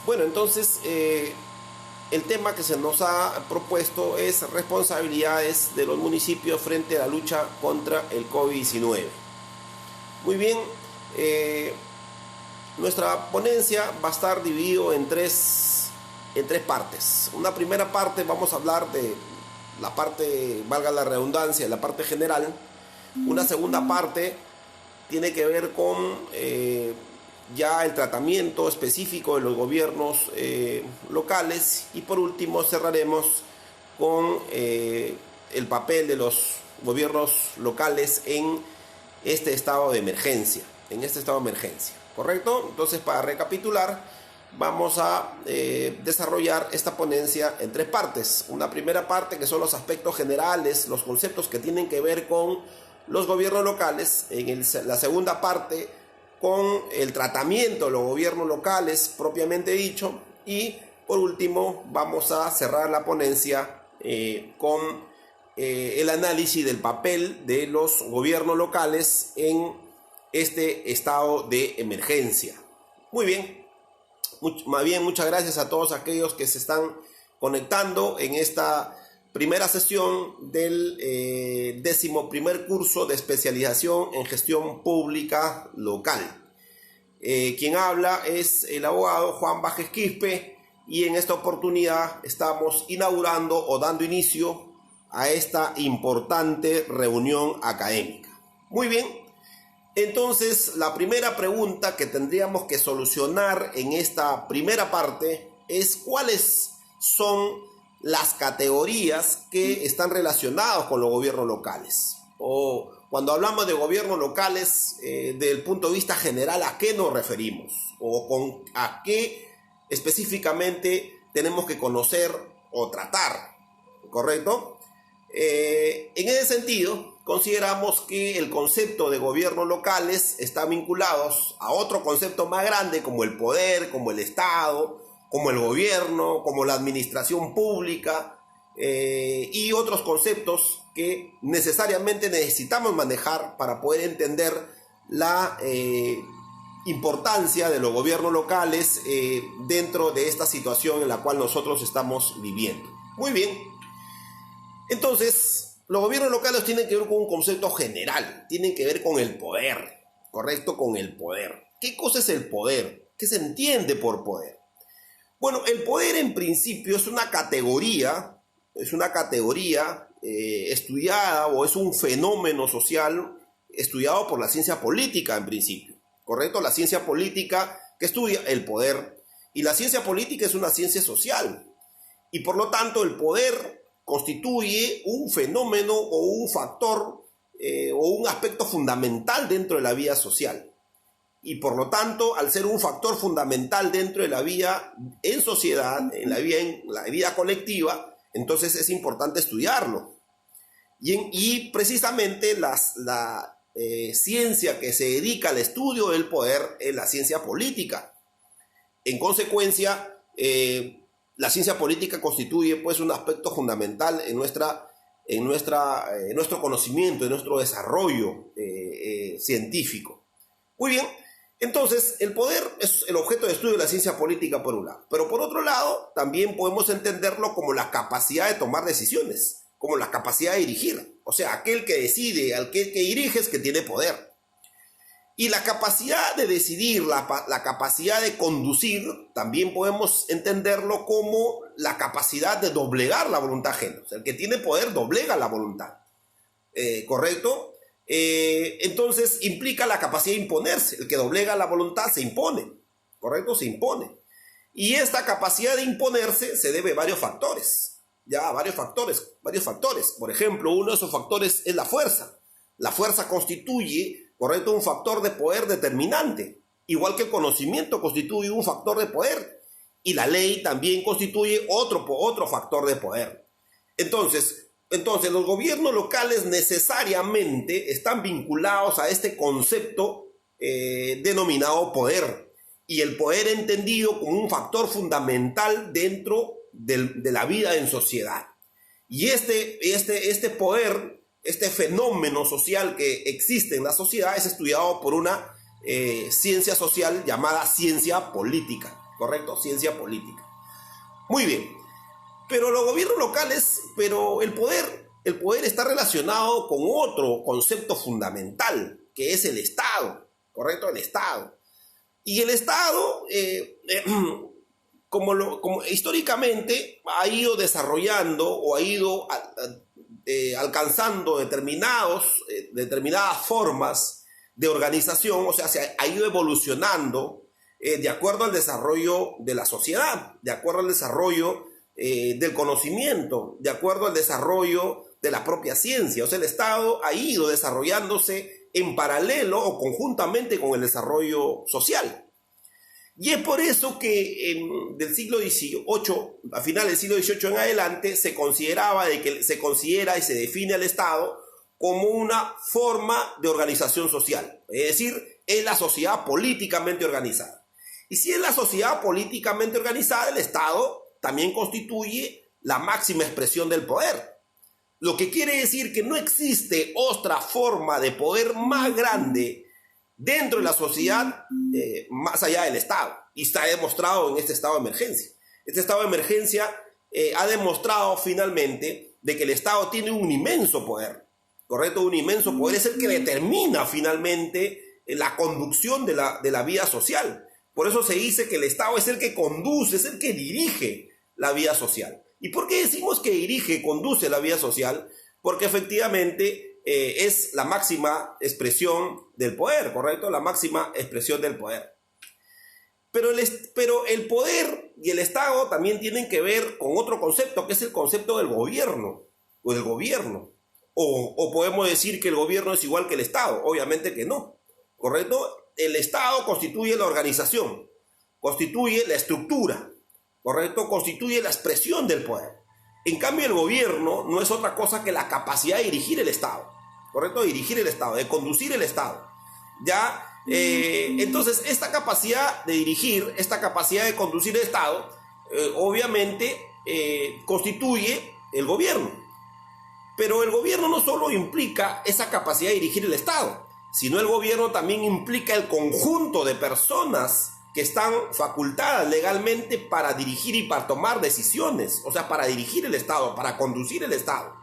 Bueno, entonces el tema que se nos ha propuesto es responsabilidades de los municipios frente a la lucha contra el COVID-19. Muy bien, eh, nuestra ponencia va a estar dividido en tres partes. Una primera parte vamos a hablar de la parte, valga la redundancia, la parte general. Una segunda parte tiene que ver con ya el tratamiento específico de los gobiernos locales, y por último cerraremos con el papel de los gobiernos locales en este estado de emergencia, ¿correcto? Entonces, para recapitular, vamos a desarrollar esta ponencia en tres partes. Una primera parte que son los aspectos generales, los conceptos que tienen que ver con los gobiernos locales. La segunda parte con el tratamiento de los gobiernos locales propiamente dicho, y por último vamos a cerrar la ponencia con el análisis del papel de los gobiernos locales en este estado de emergencia. Muy bien, muchas gracias a todos aquellos que se están conectando en esta primera sesión del 11º curso de especialización en gestión pública local. Quien habla es el abogado Juan Bajes Quispe, y en esta oportunidad estamos inaugurando o dando inicio a esta importante reunión académica. Muy bien, entonces la primera pregunta que tendríamos que solucionar en esta primera parte es cuáles son las categorías que están relacionadas con los gobiernos locales. O cuando hablamos de gobiernos locales, desde el punto de vista general, ¿a qué nos referimos? O a qué específicamente tenemos que conocer o tratar, ¿correcto? En ese sentido, consideramos que el concepto de gobiernos locales está vinculado a otro concepto más grande, como el poder, como el Estado, como el gobierno, como la administración pública, y otros conceptos que necesariamente necesitamos manejar para poder entender la importancia de los gobiernos locales dentro de esta situación en la cual nosotros estamos viviendo. Muy bien, entonces los gobiernos locales tienen que ver con un concepto general, tienen que ver con el poder, ¿correcto? Con el poder. ¿Qué cosa es el poder? ¿Qué se entiende por poder? Bueno, el poder en principio es una categoría estudiada, o es un fenómeno social estudiado por la ciencia política en principio, ¿correcto? La ciencia política que estudia el poder, y la ciencia política es una ciencia social, y por lo tanto el poder constituye un fenómeno o un factor o un aspecto fundamental dentro de la vida social. Y por lo tanto, al ser un factor fundamental dentro de la vida en sociedad, en la vida colectiva, entonces es importante estudiarlo. Y precisamente la ciencia que se dedica al estudio del poder es la ciencia política. En consecuencia, la ciencia política constituye pues un aspecto fundamental en nuestro conocimiento, en nuestro desarrollo científico. Muy bien. Entonces, el poder es el objeto de estudio de la ciencia política por un lado, pero por otro lado, también podemos entenderlo como la capacidad de tomar decisiones, como la capacidad de dirigir. O sea, aquel que decide, aquel que dirige es que tiene poder. Y la capacidad de decidir, la capacidad de conducir, también podemos entenderlo como la capacidad de doblegar la voluntad ajena. O sea, el que tiene poder doblega la voluntad, ¿correcto? Entonces implica la capacidad de imponerse. El que doblega la voluntad se impone, ¿correcto? Se impone. Y esta capacidad de imponerse se debe a varios factores. Varios factores. Por ejemplo, uno de esos factores es la fuerza. La fuerza constituye, ¿correcto?, un factor de poder determinante. Igual que el conocimiento constituye un factor de poder. Y la ley también constituye otro factor de poder. Entonces, los gobiernos locales necesariamente están vinculados a este concepto denominado poder, y el poder entendido como un factor fundamental dentro de la vida en sociedad. Y este poder, este fenómeno social que existe en la sociedad, es estudiado por una ciencia social llamada ciencia política. ¿correcto? Ciencia política. Muy bien, pero los gobiernos locales, pero el poder está relacionado con otro concepto fundamental, que es el Estado, ¿correcto? El Estado. Y el Estado, como históricamente ha ido desarrollando o ha ido alcanzando determinadas formas de organización, o sea, se ha ido evolucionando de acuerdo al desarrollo de la sociedad, de acuerdo al desarrollo del conocimiento, de acuerdo al desarrollo de la propia ciencia. O sea, el Estado ha ido desarrollándose en paralelo o conjuntamente con el desarrollo social. Y es por eso que del siglo XVIII, a finales del siglo XVIII en adelante, se considera y se define al Estado como una forma de organización social. Es decir, es la sociedad políticamente organizada. Y si es la sociedad políticamente organizada, el Estado también constituye la máxima expresión del poder. Lo que quiere decir que no existe otra forma de poder más grande dentro de la sociedad más allá del Estado. Y está demostrado en este estado de emergencia. Este estado de emergencia ha demostrado finalmente de que el Estado tiene un inmenso poder, ¿correcto? Un inmenso poder, es el que determina finalmente la conducción de la vida social. Por eso se dice que el Estado es el que conduce, es el que dirige la vida social. ¿Y por qué decimos que dirige, conduce la vida social? Porque efectivamente es la máxima expresión del poder, ¿correcto? La máxima expresión del poder. Pero el poder y el Estado también tienen que ver con otro concepto, que es el concepto del gobierno, o del gobierno. O podemos decir que el gobierno es igual que el Estado. Obviamente que no, ¿correcto? El Estado constituye la organización, constituye la estructura, ¿correcto? Constituye la expresión del poder. En cambio, el gobierno no es otra cosa que la capacidad de dirigir el Estado, ¿correcto? De dirigir el Estado, de conducir el Estado. ¿Ya? Entonces, esta capacidad de dirigir, esta capacidad de conducir el Estado, obviamente constituye el gobierno. Pero el gobierno no solo implica esa capacidad de dirigir el Estado, sino el gobierno también implica el conjunto de personas que están facultadas legalmente para dirigir y para tomar decisiones, o sea, para dirigir el Estado, para conducir el Estado.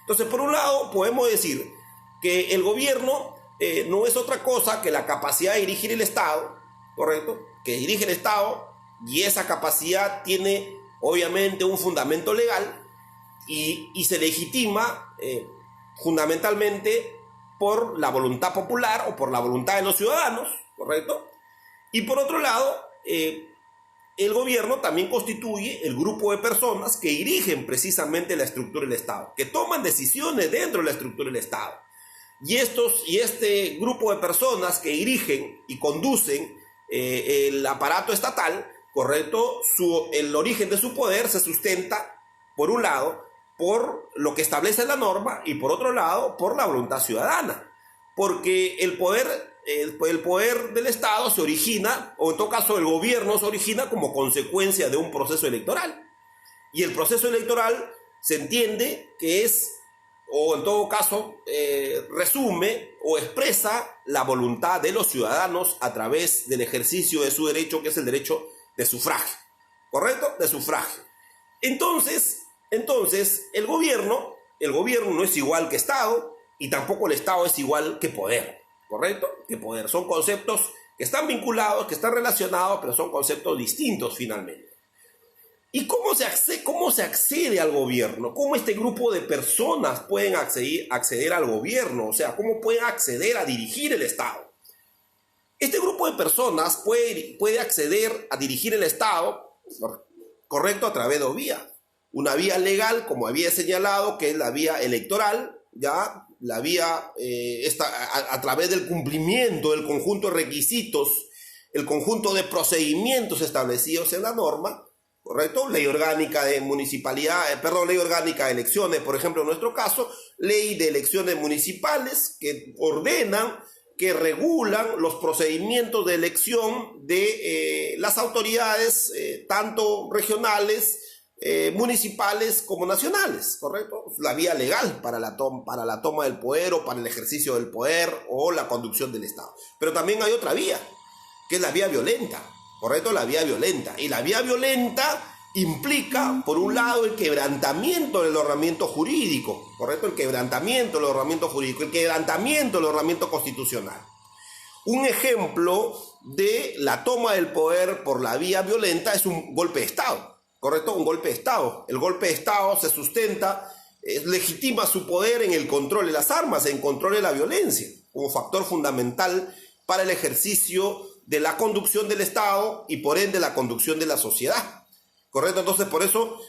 Entonces, por un lado, podemos decir que el gobierno no es otra cosa que la capacidad de dirigir el Estado, ¿correcto? Que dirige el Estado, y esa capacidad tiene obviamente un fundamento legal y se legitima fundamentalmente por la voluntad popular o por la voluntad de los ciudadanos, ¿correcto? Y por otro lado, el gobierno también constituye el grupo de personas que dirigen precisamente la estructura del Estado, que toman decisiones dentro de la estructura del Estado. Y este grupo de personas que dirigen y conducen el aparato estatal, ¿correcto? El origen de su poder se sustenta, por un lado, por lo que establece la norma y por otro lado, por la voluntad ciudadana. Porque el poder del Estado se origina, o en todo caso el gobierno se origina como consecuencia de un proceso electoral. Y el proceso electoral se entiende que es, o en todo caso resume o expresa la voluntad de los ciudadanos a través del ejercicio de su derecho, que es el derecho de sufragio, ¿correcto? De sufragio. Entonces el gobierno no es igual que Estado y tampoco el Estado es igual que poder, ¿correcto? Que poder. Son conceptos que están vinculados, que están relacionados, pero son conceptos distintos finalmente. ¿Y cómo se accede al gobierno? ¿Cómo este grupo de personas pueden acceder al gobierno? O sea, ¿cómo pueden acceder a dirigir el Estado? Este grupo de personas puede acceder a dirigir el Estado, correcto, a través de dos vías. Una vía legal, como había señalado, que es la vía electoral, ya la vía a través del cumplimiento del conjunto de requisitos, el conjunto de procedimientos establecidos en la norma, ¿correcto? Ley orgánica de ley orgánica de elecciones, por ejemplo, en nuestro caso, ley de elecciones municipales que ordenan, que regulan los procedimientos de elección de las autoridades, tanto regionales, municipales como nacionales, ¿correcto? La vía legal para la toma del poder o para el ejercicio del poder o la conducción del Estado. Pero también hay otra vía, que es la vía violenta, ¿correcto? La vía violenta. Y la vía violenta implica, por un lado, el quebrantamiento del ordenamiento jurídico, ¿correcto? El quebrantamiento del ordenamiento jurídico, el quebrantamiento del ordenamiento constitucional. Un ejemplo de la toma del poder por la vía violenta es un golpe de Estado, ¿correcto? Un golpe de Estado. El golpe de Estado se sustenta, legitima su poder en el control de las armas, en control de la violencia, como factor fundamental para el ejercicio de la conducción del Estado y por ende la conducción de la sociedad. ¿Correcto? Entonces, por eso,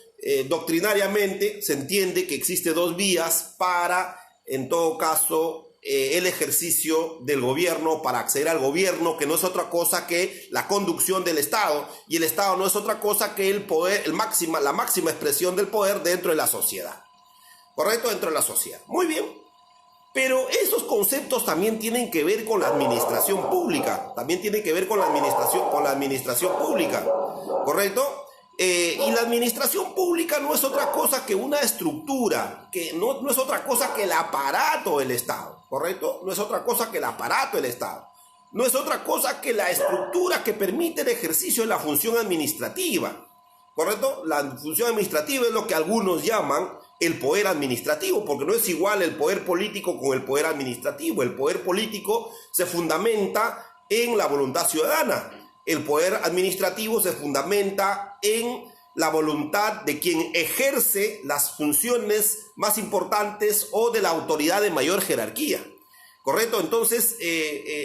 doctrinariamente se entiende que existe dos vías para, en todo caso, el ejercicio del gobierno, para acceder al gobierno, que no es otra cosa que la conducción del Estado, y el Estado no es otra cosa que el poder, la máxima expresión del poder dentro de la sociedad. ¿Correcto? Dentro de la sociedad. Muy bien. Pero esos conceptos también tienen que ver con la administración pública. También tienen que ver con la administración pública. ¿Correcto? Y la administración pública no es otra cosa que una estructura, que no es otra cosa que el aparato del Estado, ¿correcto? No es otra cosa que el aparato del Estado. No es otra cosa que la estructura que permite el ejercicio de la función administrativa, ¿correcto? La función administrativa es lo que algunos llaman el poder administrativo, porque no es igual el poder político con el poder administrativo. El poder político se fundamenta en la voluntad ciudadana. El poder administrativo se fundamenta en la voluntad de quien ejerce las funciones más importantes o de la autoridad de mayor jerarquía. ¿Correcto? Entonces,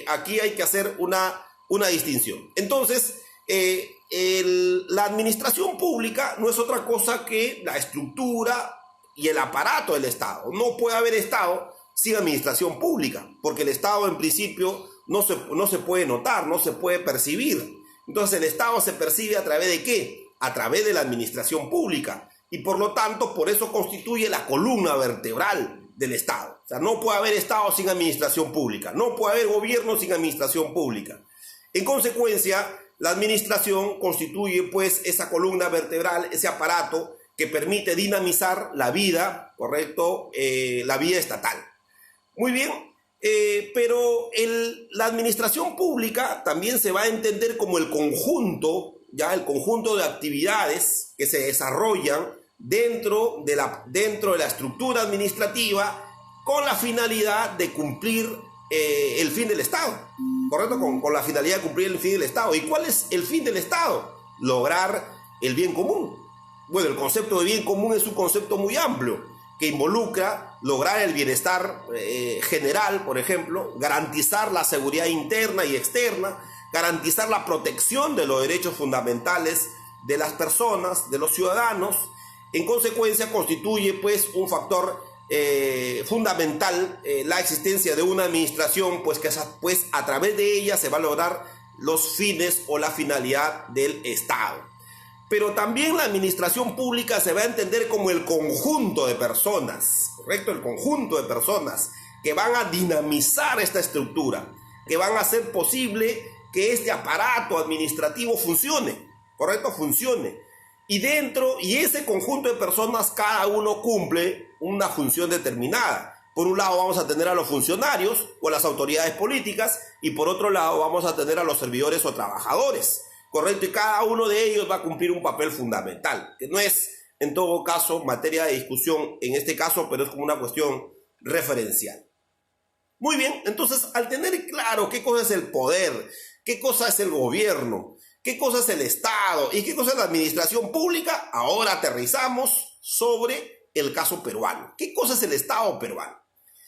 aquí hay que hacer una distinción. Entonces, la administración pública no es otra cosa que la estructura y el aparato del Estado. No puede haber Estado sin administración pública, porque el Estado en principio no se puede notar, no se puede percibir. Entonces el Estado se percibe a través de ¿qué? A través de la administración pública. Y por lo tanto, por eso constituye la columna vertebral del Estado. O sea, no puede haber Estado sin administración pública. No puede haber gobierno sin administración pública. En consecuencia, la administración constituye pues esa columna vertebral, ese aparato que permite dinamizar la vida, ¿correcto? La vida estatal. Muy bien. Pero la administración pública también se va a entender como el conjunto de actividades que se desarrollan dentro de la estructura administrativa con la finalidad de cumplir el fin del Estado, ¿correcto? Con la finalidad de cumplir el fin del Estado. ¿Y cuál es el fin del Estado? Lograr el bien común. Bueno, el concepto de bien común es un concepto muy amplio, que involucra lograr el bienestar general, por ejemplo, garantizar la seguridad interna y externa, garantizar la protección de los derechos fundamentales de las personas, de los ciudadanos. En consecuencia, constituye pues un factor fundamental la existencia de una administración, pues que pues, a través de ella se va a lograr los fines o la finalidad del Estado. Pero también la administración pública se va a entender como el conjunto de personas, ¿correcto? El conjunto de personas que van a dinamizar esta estructura, que van a hacer posible que este aparato administrativo funcione, ¿correcto? Funcione. Y ese conjunto de personas, cada uno cumple una función determinada. Por un lado vamos a tener a los funcionarios o las autoridades políticas, y por otro lado vamos a tener a los servidores o trabajadores. ¿Correcto? Y cada uno de ellos va a cumplir un papel fundamental, que no es, en todo caso, materia de discusión en este caso, pero es como una cuestión referencial. Muy bien, entonces, al tener claro qué cosa es el poder, qué cosa es el gobierno, qué cosa es el Estado y qué cosa es la administración pública, ahora aterrizamos sobre el caso peruano. ¿Qué cosa es el Estado peruano?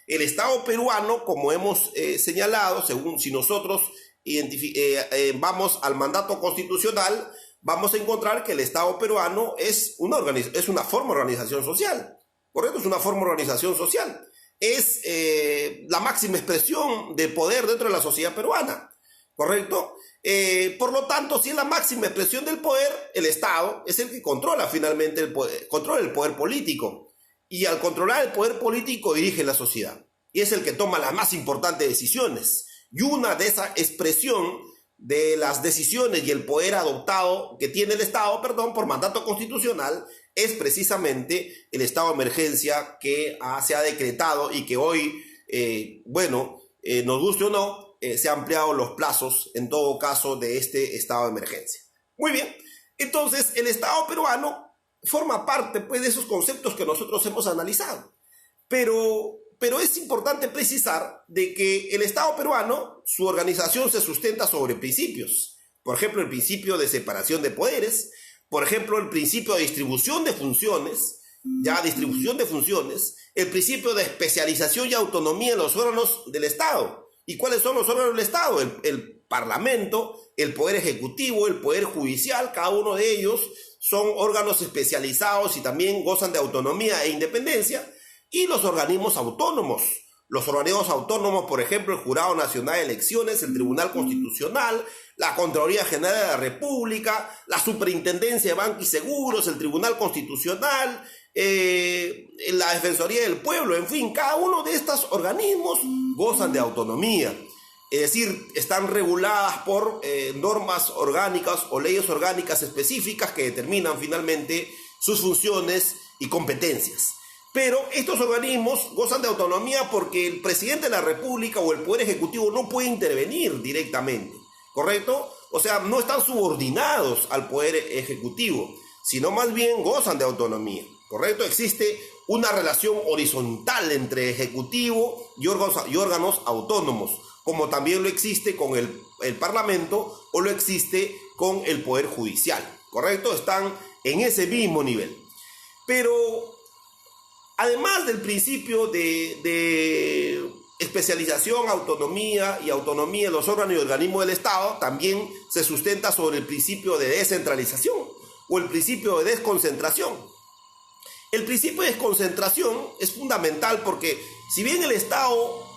El Estado peruano, como hemos señalado, según si nosotros vamos al mandato constitucional, vamos a encontrar que el Estado peruano es una forma de organización social, ¿correcto? Es una forma de organización social. Es la máxima expresión de poder dentro de la sociedad peruana, ¿correcto? Por lo tanto, si es la máxima expresión del poder, el Estado es el que controla finalmente controla el poder político. Y al controlar el poder político dirige la sociedad. Y es el que toma las más importantes decisiones. Y una de esa expresión de las decisiones y el poder adoptado que tiene el Estado, por mandato constitucional, es precisamente el estado de emergencia que se ha decretado y que hoy, nos guste o no, se han ampliado los plazos, en todo caso, de este estado de emergencia. Muy bien, entonces el Estado peruano forma parte, pues, de esos conceptos que nosotros hemos analizado. Pero es importante precisar de que el Estado peruano, su organización se sustenta sobre principios. Por ejemplo, el principio de separación de poderes, por ejemplo, el principio de distribución de funciones, el principio de especialización y autonomía en los órganos del Estado. ¿Y cuáles son los órganos del Estado? El Parlamento, el Poder Ejecutivo, el Poder Judicial, cada uno de ellos son órganos especializados y también gozan de autonomía e independencia, y los organismos autónomos. Los organismos autónomos, por ejemplo, el Jurado Nacional de Elecciones, el Tribunal Constitucional, la Contraloría General de la República, la Superintendencia de Banca y Seguros, el Tribunal Constitucional, la Defensoría del Pueblo, en fin, cada uno de estos organismos gozan de autonomía. Es decir, están reguladas por normas orgánicas o leyes orgánicas específicas que determinan finalmente sus funciones y competencias. Pero estos organismos gozan de autonomía porque el presidente de la República o el Poder Ejecutivo no puede intervenir directamente, ¿correcto? O sea, no están subordinados al Poder Ejecutivo, sino más bien gozan de autonomía, ¿correcto? Existe una relación horizontal entre Ejecutivo y órganos autónomos, como también lo existe con el Parlamento o lo existe con el Poder Judicial, ¿correcto? Están en ese mismo nivel. Pero además del principio de especialización, autonomía de los órganos y organismos del Estado, también se sustenta sobre el principio de descentralización o el principio de desconcentración. El principio de desconcentración es fundamental porque si bien el Estado,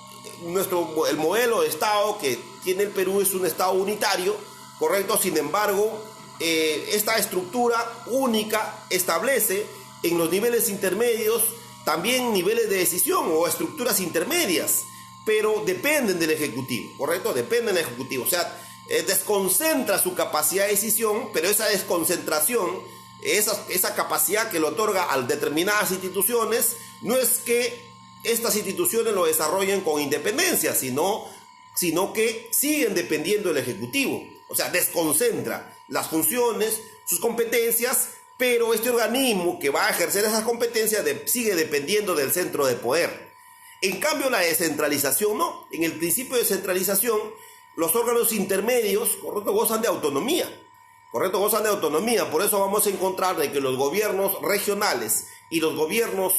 el modelo de Estado que tiene el Perú es un Estado unitario, ¿correcto? Sin embargo, esta estructura única establece en los niveles intermedios también niveles de decisión o estructuras intermedias, pero dependen del Ejecutivo, ¿correcto? Dependen del Ejecutivo, o sea, desconcentra su capacidad de decisión, pero esa desconcentración, esa capacidad que le otorga a determinadas instituciones, no es que estas instituciones lo desarrollen con independencia, sino que siguen dependiendo del Ejecutivo, o sea, desconcentra las funciones, sus competencias, pero este organismo que va a ejercer esas competencias sigue dependiendo del centro de poder. En cambio, la descentralización no. En el principio de descentralización, los órganos intermedios, ¿correcto?, gozan de autonomía. ¿Correcto? Gozan de autonomía. Por eso vamos a encontrar de que los gobiernos regionales y los gobiernos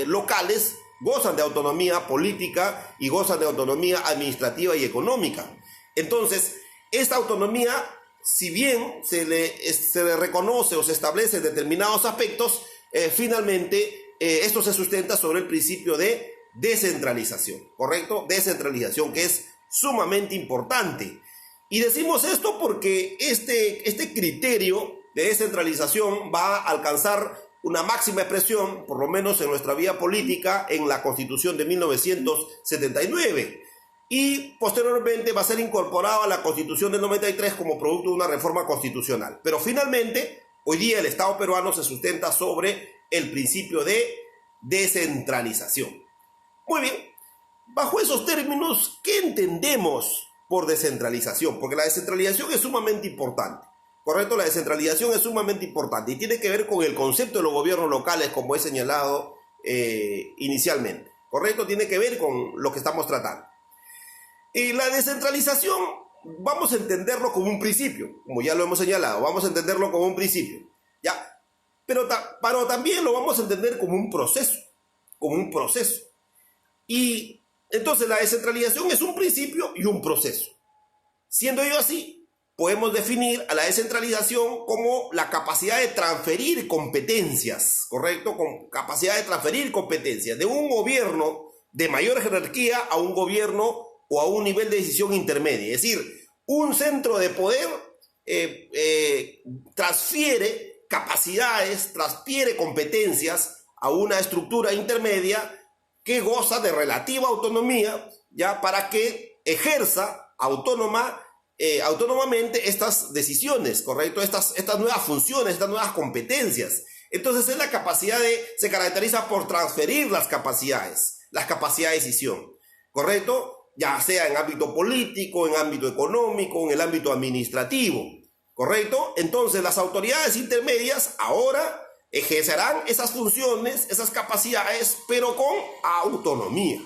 locales gozan de autonomía política y gozan de autonomía administrativa y económica. Entonces, esta autonomía, si bien se le reconoce o se establece determinados aspectos, finalmente esto se sustenta sobre el principio de descentralización, ¿correcto? Descentralización, que es sumamente importante. Y decimos esto porque este criterio de descentralización va a alcanzar una máxima expresión, por lo menos en nuestra vida política, en la Constitución de 1979. Y posteriormente va a ser incorporado a la Constitución del 93 como producto de una reforma constitucional. Pero finalmente, hoy día el Estado peruano se sustenta sobre el principio de descentralización. Muy bien, bajo esos términos, ¿qué entendemos por descentralización? Porque la descentralización es sumamente importante, ¿correcto? La descentralización es sumamente importante y tiene que ver con el concepto de los gobiernos locales, como he señalado inicialmente, ¿correcto? Tiene que ver con lo que estamos tratando. Y la descentralización vamos a entenderlo como un principio, como ya lo hemos señalado, vamos a entenderlo como un principio, ¿ya? Pero también lo vamos a entender como un proceso, Y entonces la descentralización es un principio y un proceso. Siendo ello así, podemos definir a la descentralización como la capacidad de transferir competencias, ¿correcto? Con capacidad de transferir competencias de un gobierno de mayor jerarquía a un gobierno o a un nivel de decisión intermedia. Es decir, un centro de poder transfiere capacidades, transfiere competencias a una estructura intermedia que goza de relativa autonomía, ya, para que ejerza autónomamente estas decisiones, ¿correcto? Estas nuevas funciones, estas nuevas competencias. Entonces es la capacidad se caracteriza por transferir las capacidades de decisión, ¿correcto? ya sea en ámbito político, en ámbito económico, en el ámbito administrativo, ¿correcto? Entonces las autoridades intermedias ahora ejercerán esas funciones, esas capacidades, pero con autonomía,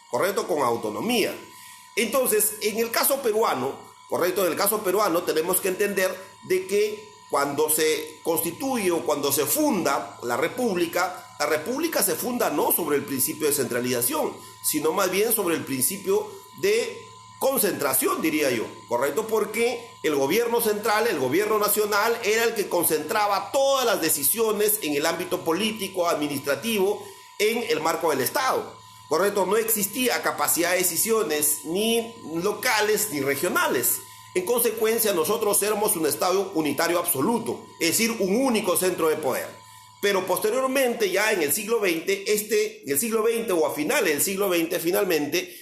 ¿correcto? Con autonomía. Entonces, en el caso peruano, ¿correcto? En el caso peruano tenemos que entender de que cuando se constituye o cuando se funda la república se funda no sobre el principio de centralización, sino más bien sobre el principio de concentración, diría yo, ¿correcto? Porque el gobierno central, el gobierno nacional, era el que concentraba todas las decisiones en el ámbito político, administrativo, en el marco del Estado, ¿correcto? No existía capacidad de decisiones ni locales ni regionales. En consecuencia, nosotros éramos un Estado unitario absoluto, es decir, un único centro de poder. Pero posteriormente, ya en el siglo XX, o a finales del siglo XX, finalmente,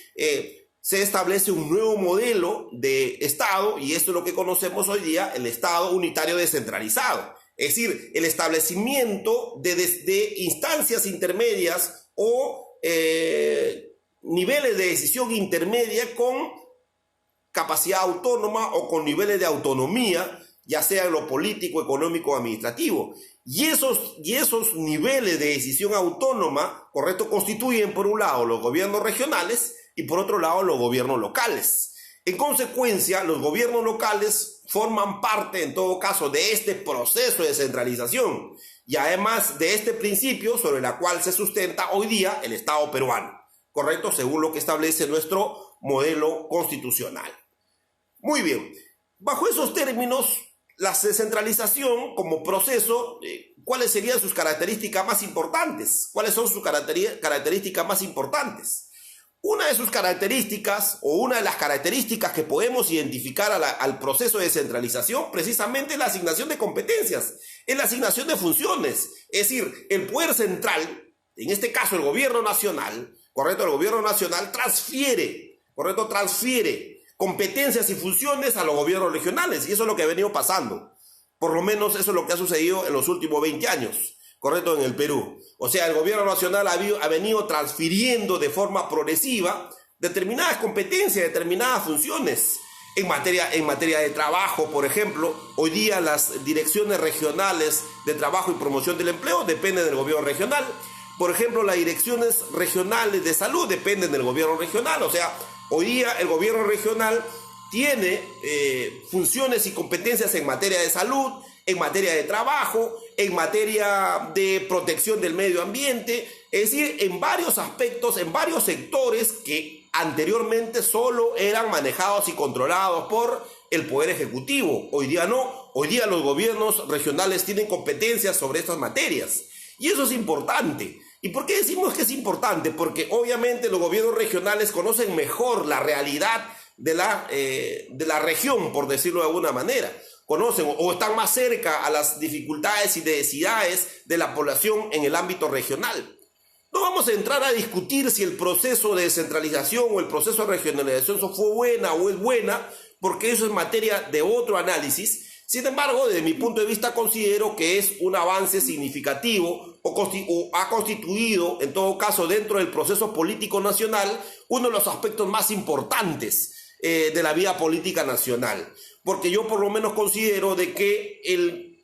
se establece un nuevo modelo de Estado, y esto es lo que conocemos hoy día, el Estado unitario descentralizado. Es decir, el establecimiento de instancias intermedias o niveles de decisión intermedia con capacidad autónoma o con niveles de autonomía, ya sea en lo político, económico o administrativo. Y esos niveles de decisión autónoma, ¿correcto?, constituyen por un lado los gobiernos regionales y por otro lado los gobiernos locales. En consecuencia, los gobiernos locales forman parte, en todo caso, de este proceso de centralización y además de este principio sobre el cual se sustenta hoy día el Estado peruano, ¿correcto?, según lo que establece nuestro modelo constitucional. Muy bien, bajo esos términos, la descentralización como proceso, ¿cuáles serían sus características más importantes? ¿Cuáles son sus características más importantes? Una de sus características, o una de las características que podemos identificar al proceso de descentralización, precisamente es la asignación de competencias, es la asignación de funciones. Es decir, el poder central, en este caso el gobierno nacional, ¿correcto? El gobierno nacional transfiere competencias y funciones a los gobiernos regionales, y eso es lo que ha venido pasando. Por lo menos eso es lo que ha sucedido en los últimos 20 años, ¿correcto?, en el Perú. O sea, el gobierno nacional ha venido transfiriendo de forma progresiva determinadas competencias, determinadas funciones. En materia de trabajo, por ejemplo, hoy día las direcciones regionales de trabajo y promoción del empleo dependen del gobierno regional. Por ejemplo, las direcciones regionales de salud dependen del gobierno regional. O sea, hoy día el gobierno regional tiene funciones y competencias en materia de salud, en materia de trabajo, en materia de protección del medio ambiente, es decir, en varios aspectos, en varios sectores que anteriormente solo eran manejados y controlados por el Poder Ejecutivo. Hoy día no, hoy día los gobiernos regionales tienen competencias sobre estas materias. Y eso es importante. ¿Y por qué decimos que es importante? Porque obviamente los gobiernos regionales conocen mejor la realidad de la región, por decirlo de alguna manera. Conocen o están más cerca a las dificultades y necesidades de la población en el ámbito regional. No vamos a entrar a discutir si el proceso de descentralización o el proceso de regionalización fue buena o es buena, porque eso es materia de otro análisis. Sin embargo, desde mi punto de vista considero que es un avance significativo o ha constituido, en todo caso, dentro del proceso político nacional, uno de los aspectos más importantes de la vida política nacional. Porque yo por lo menos considero de que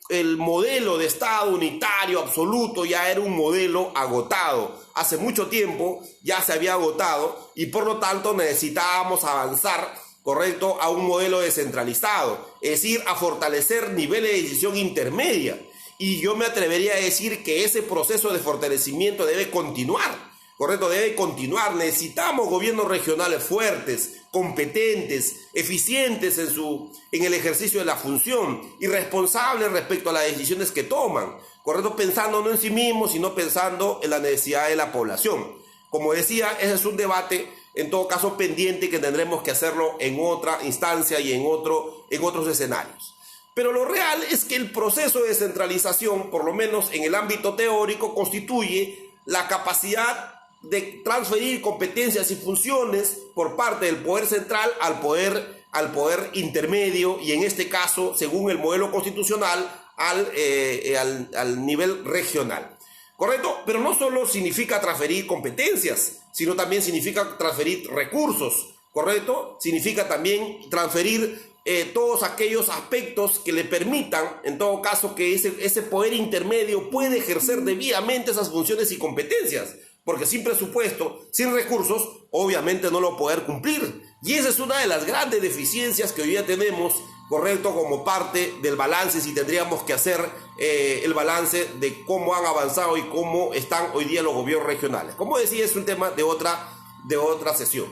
el modelo de Estado unitario absoluto ya era un modelo agotado. Hace mucho tiempo ya se había agotado y por lo tanto necesitábamos avanzar, ¿correcto?, a un modelo descentralizado, es decir, a fortalecer niveles de decisión intermedia. Y yo me atrevería a decir que ese proceso de fortalecimiento debe continuar, ¿correcto? Debe continuar. Necesitamos gobiernos regionales fuertes, competentes, eficientes en el ejercicio de la función y responsables respecto a las decisiones que toman, ¿correcto? Pensando no en sí mismos, sino pensando en la necesidad de la población. Como decía, ese es un debate, en todo caso, pendiente, que tendremos que hacerlo en otra instancia y en otros escenarios. Pero lo real es que el proceso de descentralización, por lo menos en el ámbito teórico, constituye la capacidad de transferir competencias y funciones por parte del poder central al poder intermedio, y en este caso, según el modelo constitucional, al nivel regional. ¿Correcto? Pero no solo significa transferir competencias, sino también significa transferir recursos. ¿correcto? Significa también transferir todos aquellos aspectos que le permitan, en todo caso, que ese poder intermedio pueda ejercer debidamente esas funciones y competencias, porque sin presupuesto, sin recursos, obviamente no lo va a poder cumplir. Y esa es una de las grandes deficiencias que hoy día tenemos, correcto, como parte del balance, si tendríamos que hacer el balance de cómo han avanzado y cómo están hoy día los gobiernos regionales. Como decía, es un tema de otra sesión.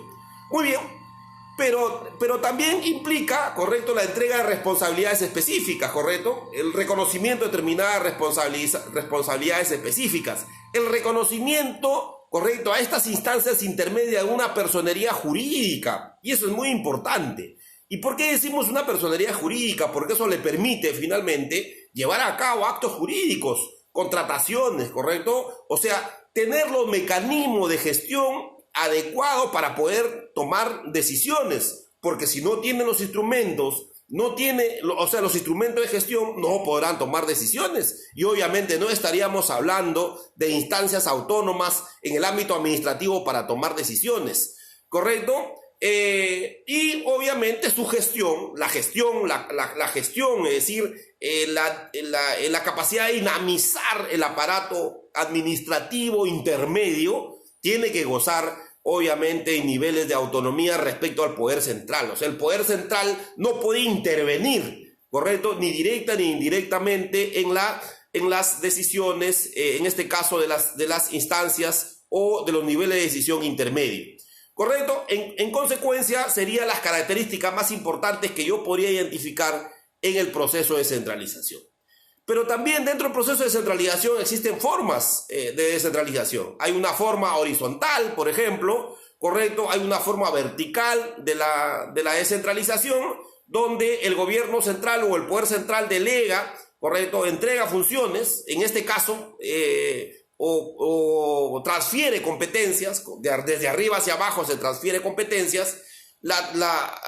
Muy bien, pero también implica, correcto, la entrega de responsabilidades específicas, correcto, el reconocimiento de determinadas responsabilidades específicas, el reconocimiento, correcto, a estas instancias intermedias de una personería jurídica, y eso es muy importante. ¿Y por qué decimos una personería jurídica? Porque eso le permite finalmente llevar a cabo actos jurídicos, contrataciones, ¿correcto? O sea, tener los mecanismos de gestión adecuados para poder tomar decisiones, porque si no tiene los instrumentos, los instrumentos de gestión no podrán tomar decisiones, y obviamente no estaríamos hablando de instancias autónomas en el ámbito administrativo para tomar decisiones, ¿correcto? Y obviamente su gestión, la gestión, es decir, la capacidad de dinamizar el aparato administrativo intermedio, tiene que gozar obviamente en niveles de autonomía respecto al poder central. O sea, el poder central no puede intervenir, ¿correcto?, ni directa ni indirectamente en las decisiones, en este caso de las instancias o de los niveles de decisión intermedios. ¿Correcto? En consecuencia, serían las características más importantes que yo podría identificar en el proceso de descentralización. Pero también dentro del proceso de descentralización existen formas de descentralización. Hay una forma horizontal, por ejemplo, ¿correcto? Hay una forma vertical de la descentralización, donde el gobierno central o el poder central delega, ¿correcto?, entrega funciones, en este caso, o transfiere competencias, desde arriba hacia abajo se transfiere competencias, la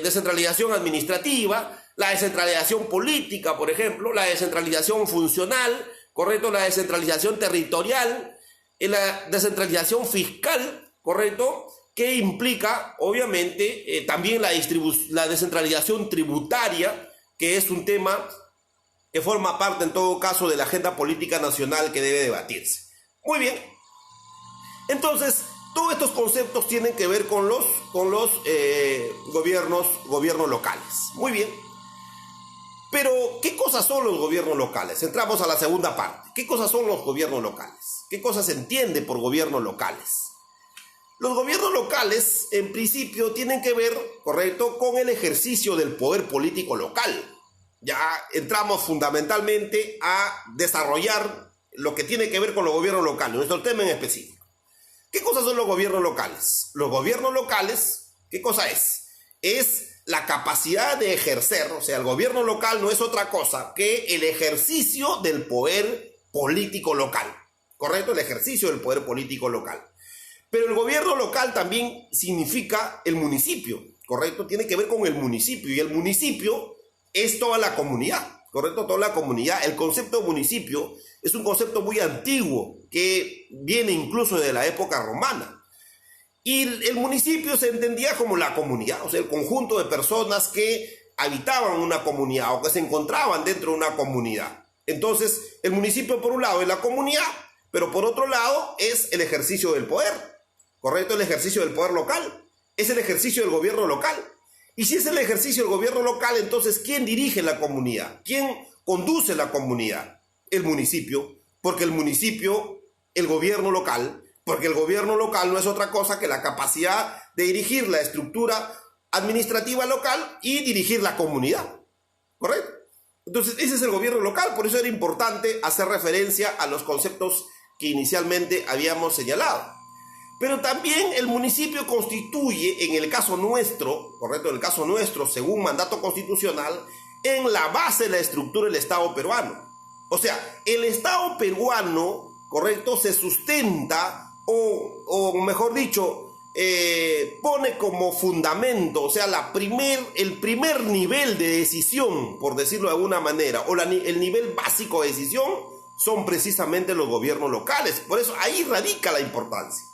descentralización administrativa, la descentralización política, por ejemplo, la descentralización funcional, ¿correcto?, la descentralización territorial, la descentralización fiscal, ¿correcto?, que implica, obviamente, también la descentralización tributaria, que es un tema que forma parte, en todo caso, de la agenda política nacional que debe debatirse. Muy bien. Entonces, todos estos conceptos tienen que ver con los gobiernos locales. Muy bien. Pero, ¿qué cosas son los gobiernos locales? Entramos a la segunda parte. ¿Qué cosas son los gobiernos locales? ¿Qué cosas se entiende por gobiernos locales? Los gobiernos locales, en principio, tienen que ver, correcto, con el ejercicio del poder político local. Ya entramos fundamentalmente a desarrollar lo que tiene que ver con los gobiernos locales, nuestro tema en específico. ¿Qué cosas son los gobiernos locales? Los gobiernos locales, ¿qué cosa es? Es la capacidad de ejercer, o sea, el gobierno local no es otra cosa que el ejercicio del poder político local, ¿correcto? El ejercicio del poder político local. Pero el gobierno local también significa el municipio, ¿correcto? Tiene que ver con el municipio, y el municipio es toda la comunidad, ¿correcto? Toda la comunidad. El concepto de municipio es un concepto muy antiguo que viene incluso de la época romana. Y el municipio se entendía como la comunidad, o sea, el conjunto de personas que habitaban una comunidad o que se encontraban dentro de una comunidad. Entonces, el municipio por un lado es la comunidad, pero por otro lado es el ejercicio del poder, ¿correcto? El ejercicio del poder local, es el ejercicio del gobierno local. Y si es el ejercicio del gobierno local, entonces, ¿quién dirige la comunidad? ¿Quién conduce la comunidad? El municipio, porque el municipio, el gobierno local, porque el gobierno local no es otra cosa que la capacidad de dirigir la estructura administrativa local y dirigir la comunidad, ¿correcto? Entonces, ese es el gobierno local, por eso era importante hacer referencia a los conceptos que inicialmente habíamos señalado. Pero también el municipio constituye, en el caso nuestro, ¿correcto? En el caso nuestro, según mandato constitucional, en la base de la estructura del Estado peruano. O sea, el Estado peruano, ¿correcto?, se sustenta o mejor dicho, pone como fundamento, o sea, el primer nivel de decisión, por decirlo de alguna manera, o el nivel básico de decisión, son precisamente los gobiernos locales. Por eso ahí radica la importancia.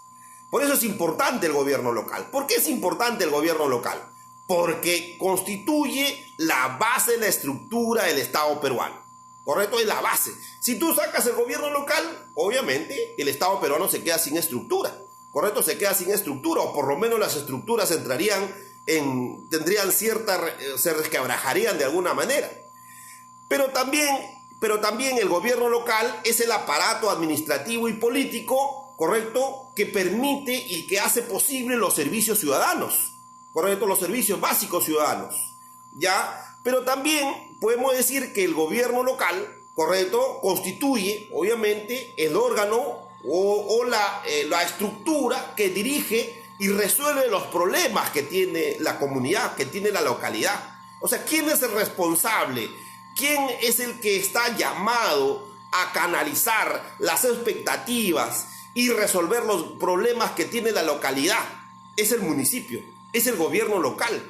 Por eso es importante el gobierno local. ¿Por qué es importante el gobierno local? Porque constituye la base, la estructura del Estado peruano. ¿Correcto? Es la base. Si tú sacas el gobierno local, obviamente el Estado peruano se queda sin estructura. ¿Correcto? Se queda sin estructura, o por lo menos las estructuras tendrían se resquebrajarían de alguna manera. Pero también el gobierno local es el aparato administrativo y político, ¿correcto?, que permite y que hace posible los servicios ciudadanos, ¿correcto?, los servicios básicos ciudadanos, ¿ya? Pero también podemos decir que el gobierno local, ¿correcto?, constituye, obviamente, el órgano o la estructura que dirige y resuelve los problemas que tiene la comunidad, que tiene la localidad. O sea, ¿quién es el responsable? ¿Quién es el que está llamado a canalizar las expectativas y resolver los problemas que tiene la localidad? Es el municipio, es el gobierno local,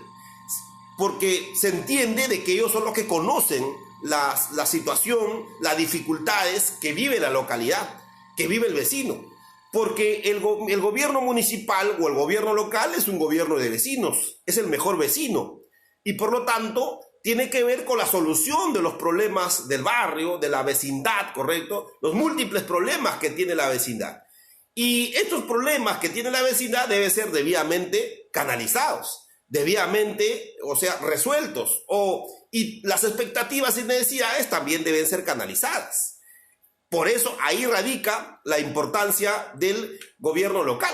porque se entiende de que ellos son los que conocen la situación, las dificultades que vive la localidad, que vive el vecino, porque el gobierno municipal o el gobierno local es un gobierno de vecinos, es el mejor vecino, y por lo tanto tiene que ver con la solución de los problemas del barrio, de la vecindad, ¿correcto? Los múltiples problemas que tiene la vecindad. Y estos problemas que tiene la vecindad deben ser debidamente canalizados, debidamente, o sea, resueltos. Y las expectativas y necesidades también deben ser canalizadas. Por eso ahí radica la importancia del gobierno local.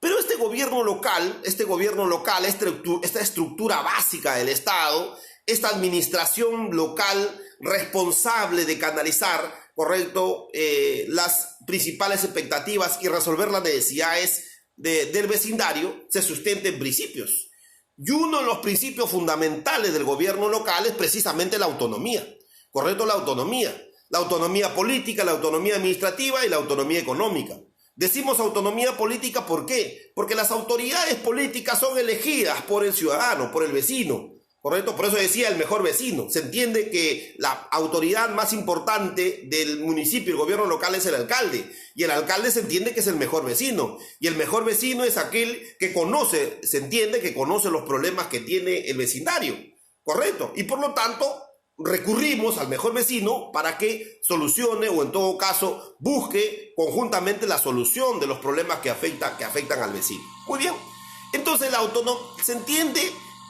Pero este gobierno local, esta estructura básica del Estado, esta administración local responsable de canalizar, ¿correcto?, las principales expectativas y resolver las necesidades del vecindario, se sustenta en principios. Y uno de los principios fundamentales del gobierno local es precisamente la autonomía, ¿correcto? La autonomía política, la autonomía administrativa y la autonomía económica. Decimos autonomía política, ¿por qué? Porque las autoridades políticas son elegidas por el ciudadano, por el vecino, ¿correcto? Por eso decía el mejor vecino. Se entiende que la autoridad más importante del municipio, el gobierno local, es el alcalde. Y el alcalde se entiende que es el mejor vecino. Y el mejor vecino es aquel que conoce, se entiende que conoce los problemas que tiene el vecindario, ¿correcto? Y por lo tanto recurrimos al mejor vecino para que solucione o en todo caso busque conjuntamente la solución de los problemas que afectan al vecino. Muy bien, entonces se entiende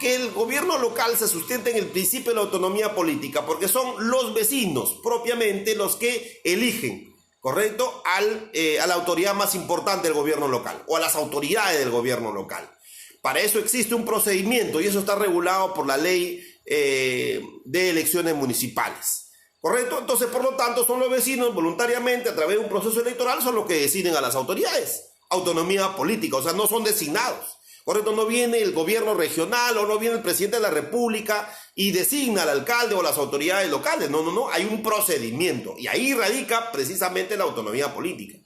que el gobierno local se sustenta en el principio de la autonomía política porque son los vecinos propiamente los que eligen, ¿correcto?, a la autoridad más importante del gobierno local o a las autoridades del gobierno local. Para eso existe un procedimiento y eso está regulado por la ley de elecciones municipales, ¿correcto? Entonces, por lo tanto, son los vecinos voluntariamente a través de un proceso electoral son los que deciden a las autoridades. Autonomía política, o sea, no son designados, ¿correcto? No viene el gobierno regional o no viene el presidente de la república y designa al alcalde o las autoridades locales. No, hay un procedimiento y ahí radica precisamente la autonomía política.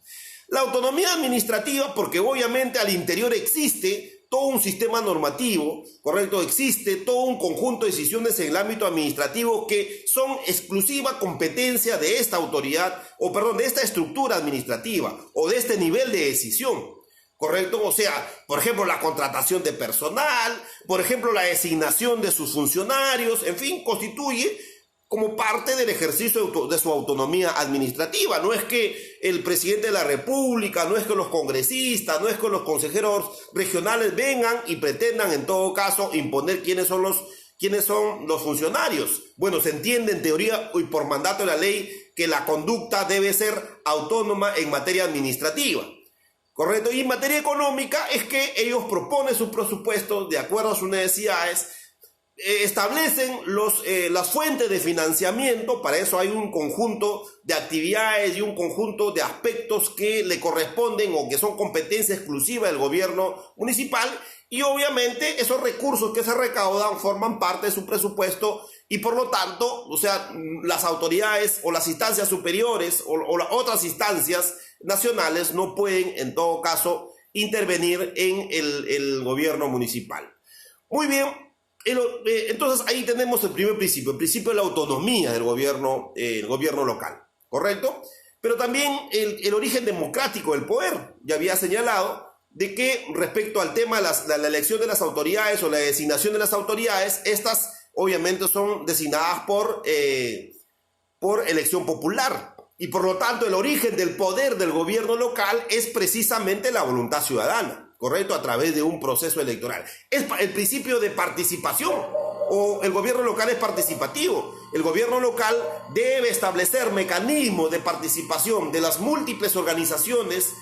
La autonomía administrativa, porque obviamente al interior existe todo un sistema normativo, ¿correcto? Existe todo un conjunto de decisiones en el ámbito administrativo que son exclusiva competencia de esta autoridad, de esta estructura administrativa o de este nivel de decisión, ¿correcto? O sea, por ejemplo, la contratación de personal, por ejemplo, la designación de sus funcionarios, en fin, constituye como parte del ejercicio de su autonomía administrativa. No es que el presidente de la república, no es que los congresistas, no es que los consejeros regionales vengan y pretendan en todo caso imponer quiénes son los funcionarios. Bueno, se entiende en teoría y por mandato de la ley que la conducta debe ser autónoma en materia administrativa, ¿correcto? Y en materia económica es que ellos proponen sus presupuestos de acuerdo a sus necesidades, establecen las fuentes de financiamiento. Para eso hay un conjunto de actividades y un conjunto de aspectos que le corresponden o que son competencia exclusiva del gobierno municipal, y obviamente esos recursos que se recaudan forman parte de su presupuesto y por lo tanto, o sea, las autoridades o las instancias superiores o las otras instancias nacionales no pueden en todo caso intervenir en el gobierno municipal. Muy bien. Entonces ahí tenemos el primer principio, el principio de la autonomía del gobierno local, ¿correcto? pero también el origen democrático del poder. Ya había señalado de que respecto al tema de la elección de las autoridades o la designación de las autoridades, estas obviamente son designadas por elección popular. Y por lo tanto el origen del poder del gobierno local es precisamente la voluntad ciudadana, ¿correcto? A través de un proceso electoral. Es el principio de participación, o el gobierno local es participativo. El gobierno local debe establecer mecanismos de participación de las múltiples organizaciones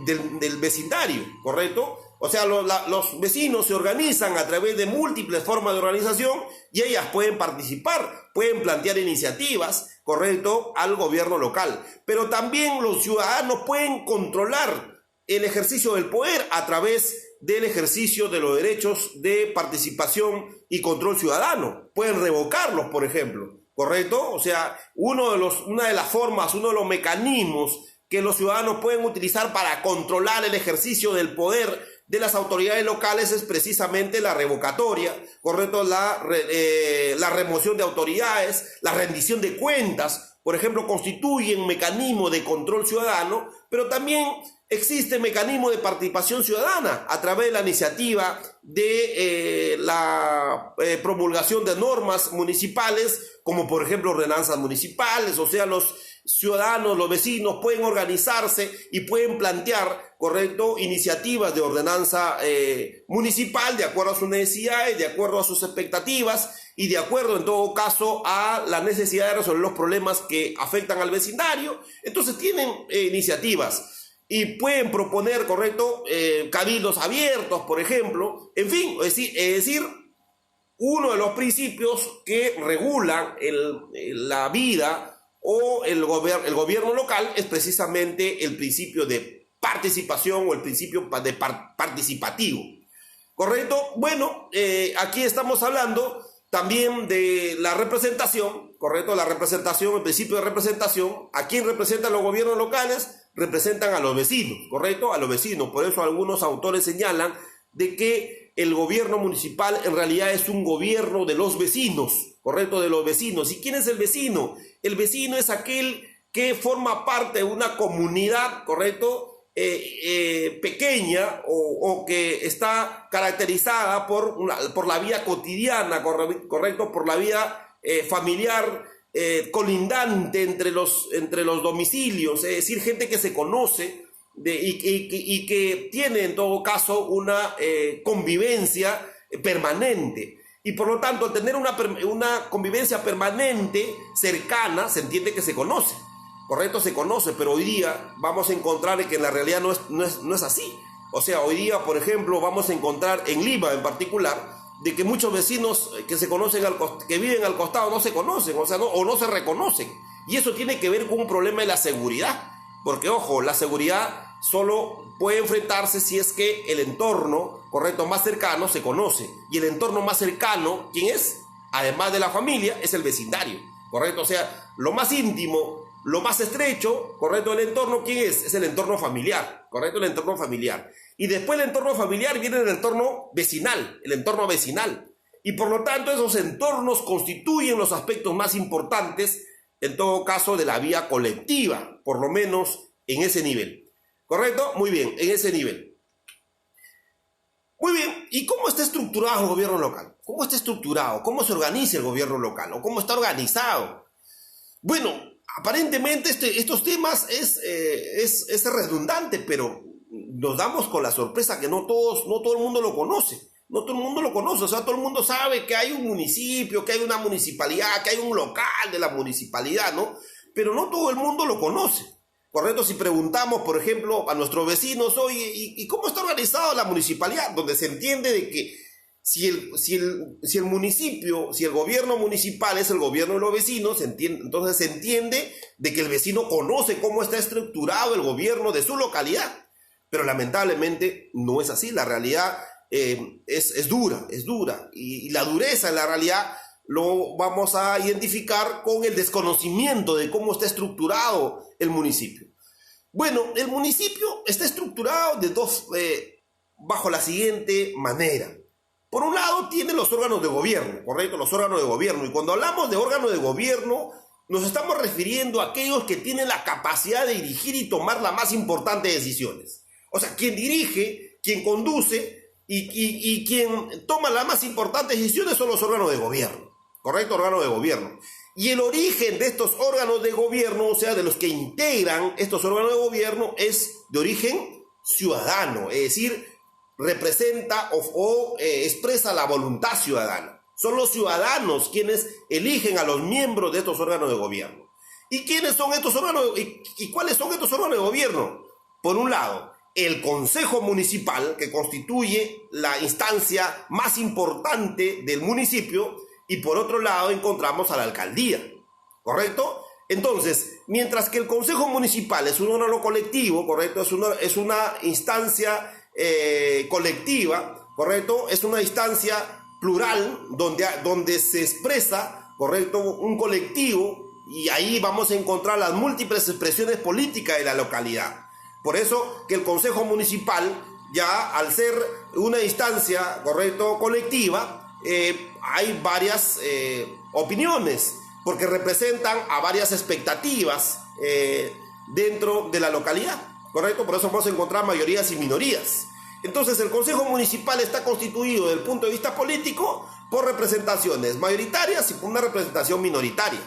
del vecindario, ¿correcto? O sea, los vecinos se organizan a través de múltiples formas de organización y ellas pueden participar, pueden plantear iniciativas, ¿correcto?, al gobierno local. Pero también los ciudadanos pueden controlar el ejercicio del poder a través del ejercicio de los derechos de participación y control ciudadano. Pueden revocarlos, por ejemplo, ¿correcto? O sea, una de las formas, uno de los mecanismos que los ciudadanos pueden utilizar para controlar el ejercicio del poder de las autoridades locales es precisamente la revocatoria, ¿correcto? La remoción de autoridades, la rendición de cuentas, por ejemplo, constituyen mecanismos de control ciudadano, pero también existe mecanismo de participación ciudadana a través de la iniciativa de la promulgación de normas municipales, como por ejemplo ordenanzas municipales. O sea, los ciudadanos, los vecinos pueden organizarse y pueden plantear, ¿correcto?, iniciativas de ordenanza municipal de acuerdo a sus necesidades, de acuerdo a sus expectativas y de acuerdo en todo caso a la necesidad de resolver los problemas que afectan al vecindario. Entonces tienen iniciativas y pueden proponer, ¿correcto?, cabildos abiertos, por ejemplo. En fin, es decir, uno de los principios que regulan la vida o el gobierno local es precisamente el principio de participación o el principio de participativo, ¿correcto? Bueno, aquí estamos hablando también de la representación, ¿correcto? La representación, el principio de representación. ¿A quién representan los gobiernos locales? Representan a los vecinos, ¿correcto? A los vecinos. Por eso algunos autores señalan de que el gobierno municipal en realidad es un gobierno de los vecinos, ¿correcto? De los vecinos. ¿Y quién es el vecino? El vecino es aquel que forma parte de una comunidad, ¿correcto?, pequeña o que está caracterizada por la vida cotidiana, ¿correcto?, por la vida familiar colindante entre los domicilios, es decir, gente que se conoce y que tiene en todo caso una convivencia permanente. Y por lo tanto, al tener una convivencia permanente, cercana, se entiende que se conoce, ¿correcto? Se conoce, pero hoy día vamos a encontrar que en la realidad no es así. O sea, hoy día, por ejemplo, vamos a encontrar en Lima en particular, de que muchos vecinos que se conocen, que viven al costado, no se conocen, o sea, no se reconocen. Y eso tiene que ver con un problema de la seguridad. Porque, ojo, la seguridad solo puede enfrentarse si es que el entorno, ¿correcto?, más cercano se conoce. Y el entorno más cercano, ¿quién es? Además de la familia, es el vecindario, ¿correcto? O sea, lo más íntimo, lo más estrecho, ¿correcto?, del entorno, ¿quién es? Es el entorno familiar, ¿correcto? El entorno familiar. Y después del entorno familiar viene el entorno vecinal, Y por lo tanto, esos entornos constituyen los aspectos más importantes, en todo caso, de la vida colectiva, por lo menos en ese nivel. ¿Correcto? Muy bien, en ese nivel. Muy bien, ¿y cómo está estructurado el gobierno local? ¿Cómo está estructurado? ¿Cómo se organiza el gobierno local? ¿O cómo está organizado? Bueno, aparentemente estos temas es redundante, pero nos damos con la sorpresa que no todo el mundo lo conoce. No todo el mundo lo conoce, o sea, todo el mundo sabe que hay un municipio, que hay una municipalidad, que hay un local de la municipalidad, ¿no? Pero no todo el mundo lo conoce, ¿correcto? Si preguntamos, por ejemplo, a nuestros vecinos, oye, ¿y cómo está organizada la municipalidad? Donde se entiende de que si el municipio, si el gobierno municipal es el gobierno de los vecinos, entonces se entiende de que el vecino conoce cómo está estructurado el gobierno de su localidad. Pero lamentablemente no es así, la realidad es dura, y la dureza en la realidad lo vamos a identificar con el desconocimiento de cómo está estructurado el municipio. Bueno, el municipio está estructurado bajo la siguiente manera. Por un lado tiene los órganos de gobierno, ¿correcto? Los órganos de gobierno, y cuando hablamos de órganos de gobierno nos estamos refiriendo a aquellos que tienen la capacidad de dirigir y tomar las más importantes decisiones. O sea, quien dirige, quien conduce y quien toma las más importantes decisiones son los órganos de gobierno, ¿correcto? Órganos de gobierno. Y el origen de estos órganos de gobierno, o sea, de los que integran estos órganos de gobierno, es de origen ciudadano, es decir, representa o expresa la voluntad ciudadana. Son los ciudadanos quienes eligen a los miembros de estos órganos de gobierno. ¿Y quiénes son estos órganos? ¿Y cuáles son estos órganos de gobierno? Por un lado, el Consejo Municipal, que constituye la instancia más importante del municipio, y por otro lado encontramos a la alcaldía, ¿correcto? Entonces, mientras que el Consejo Municipal es un órgano colectivo, ¿correcto? Es una instancia colectiva, ¿correcto? Es una instancia plural donde se expresa, ¿correcto?, un colectivo, y ahí vamos a encontrar las múltiples expresiones políticas de la localidad. Por eso que el Consejo Municipal, ya al ser una instancia, ¿correcto?, colectiva, hay varias opiniones, porque representan a varias expectativas dentro de la localidad, ¿correcto? Por eso vamos a encontrar mayorías y minorías. Entonces el Consejo Municipal está constituido desde el punto de vista político por representaciones mayoritarias y por una representación minoritaria,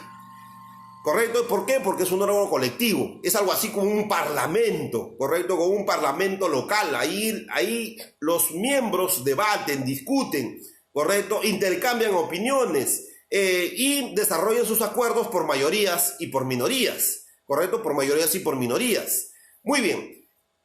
¿correcto? ¿Por qué? Porque es un órgano colectivo, es algo así como un parlamento, ¿correcto? Como un parlamento local, ahí los miembros debaten, discuten, ¿correcto? Intercambian opiniones y desarrollan sus acuerdos por mayorías y por minorías, ¿correcto? Por mayorías y por minorías. Muy bien.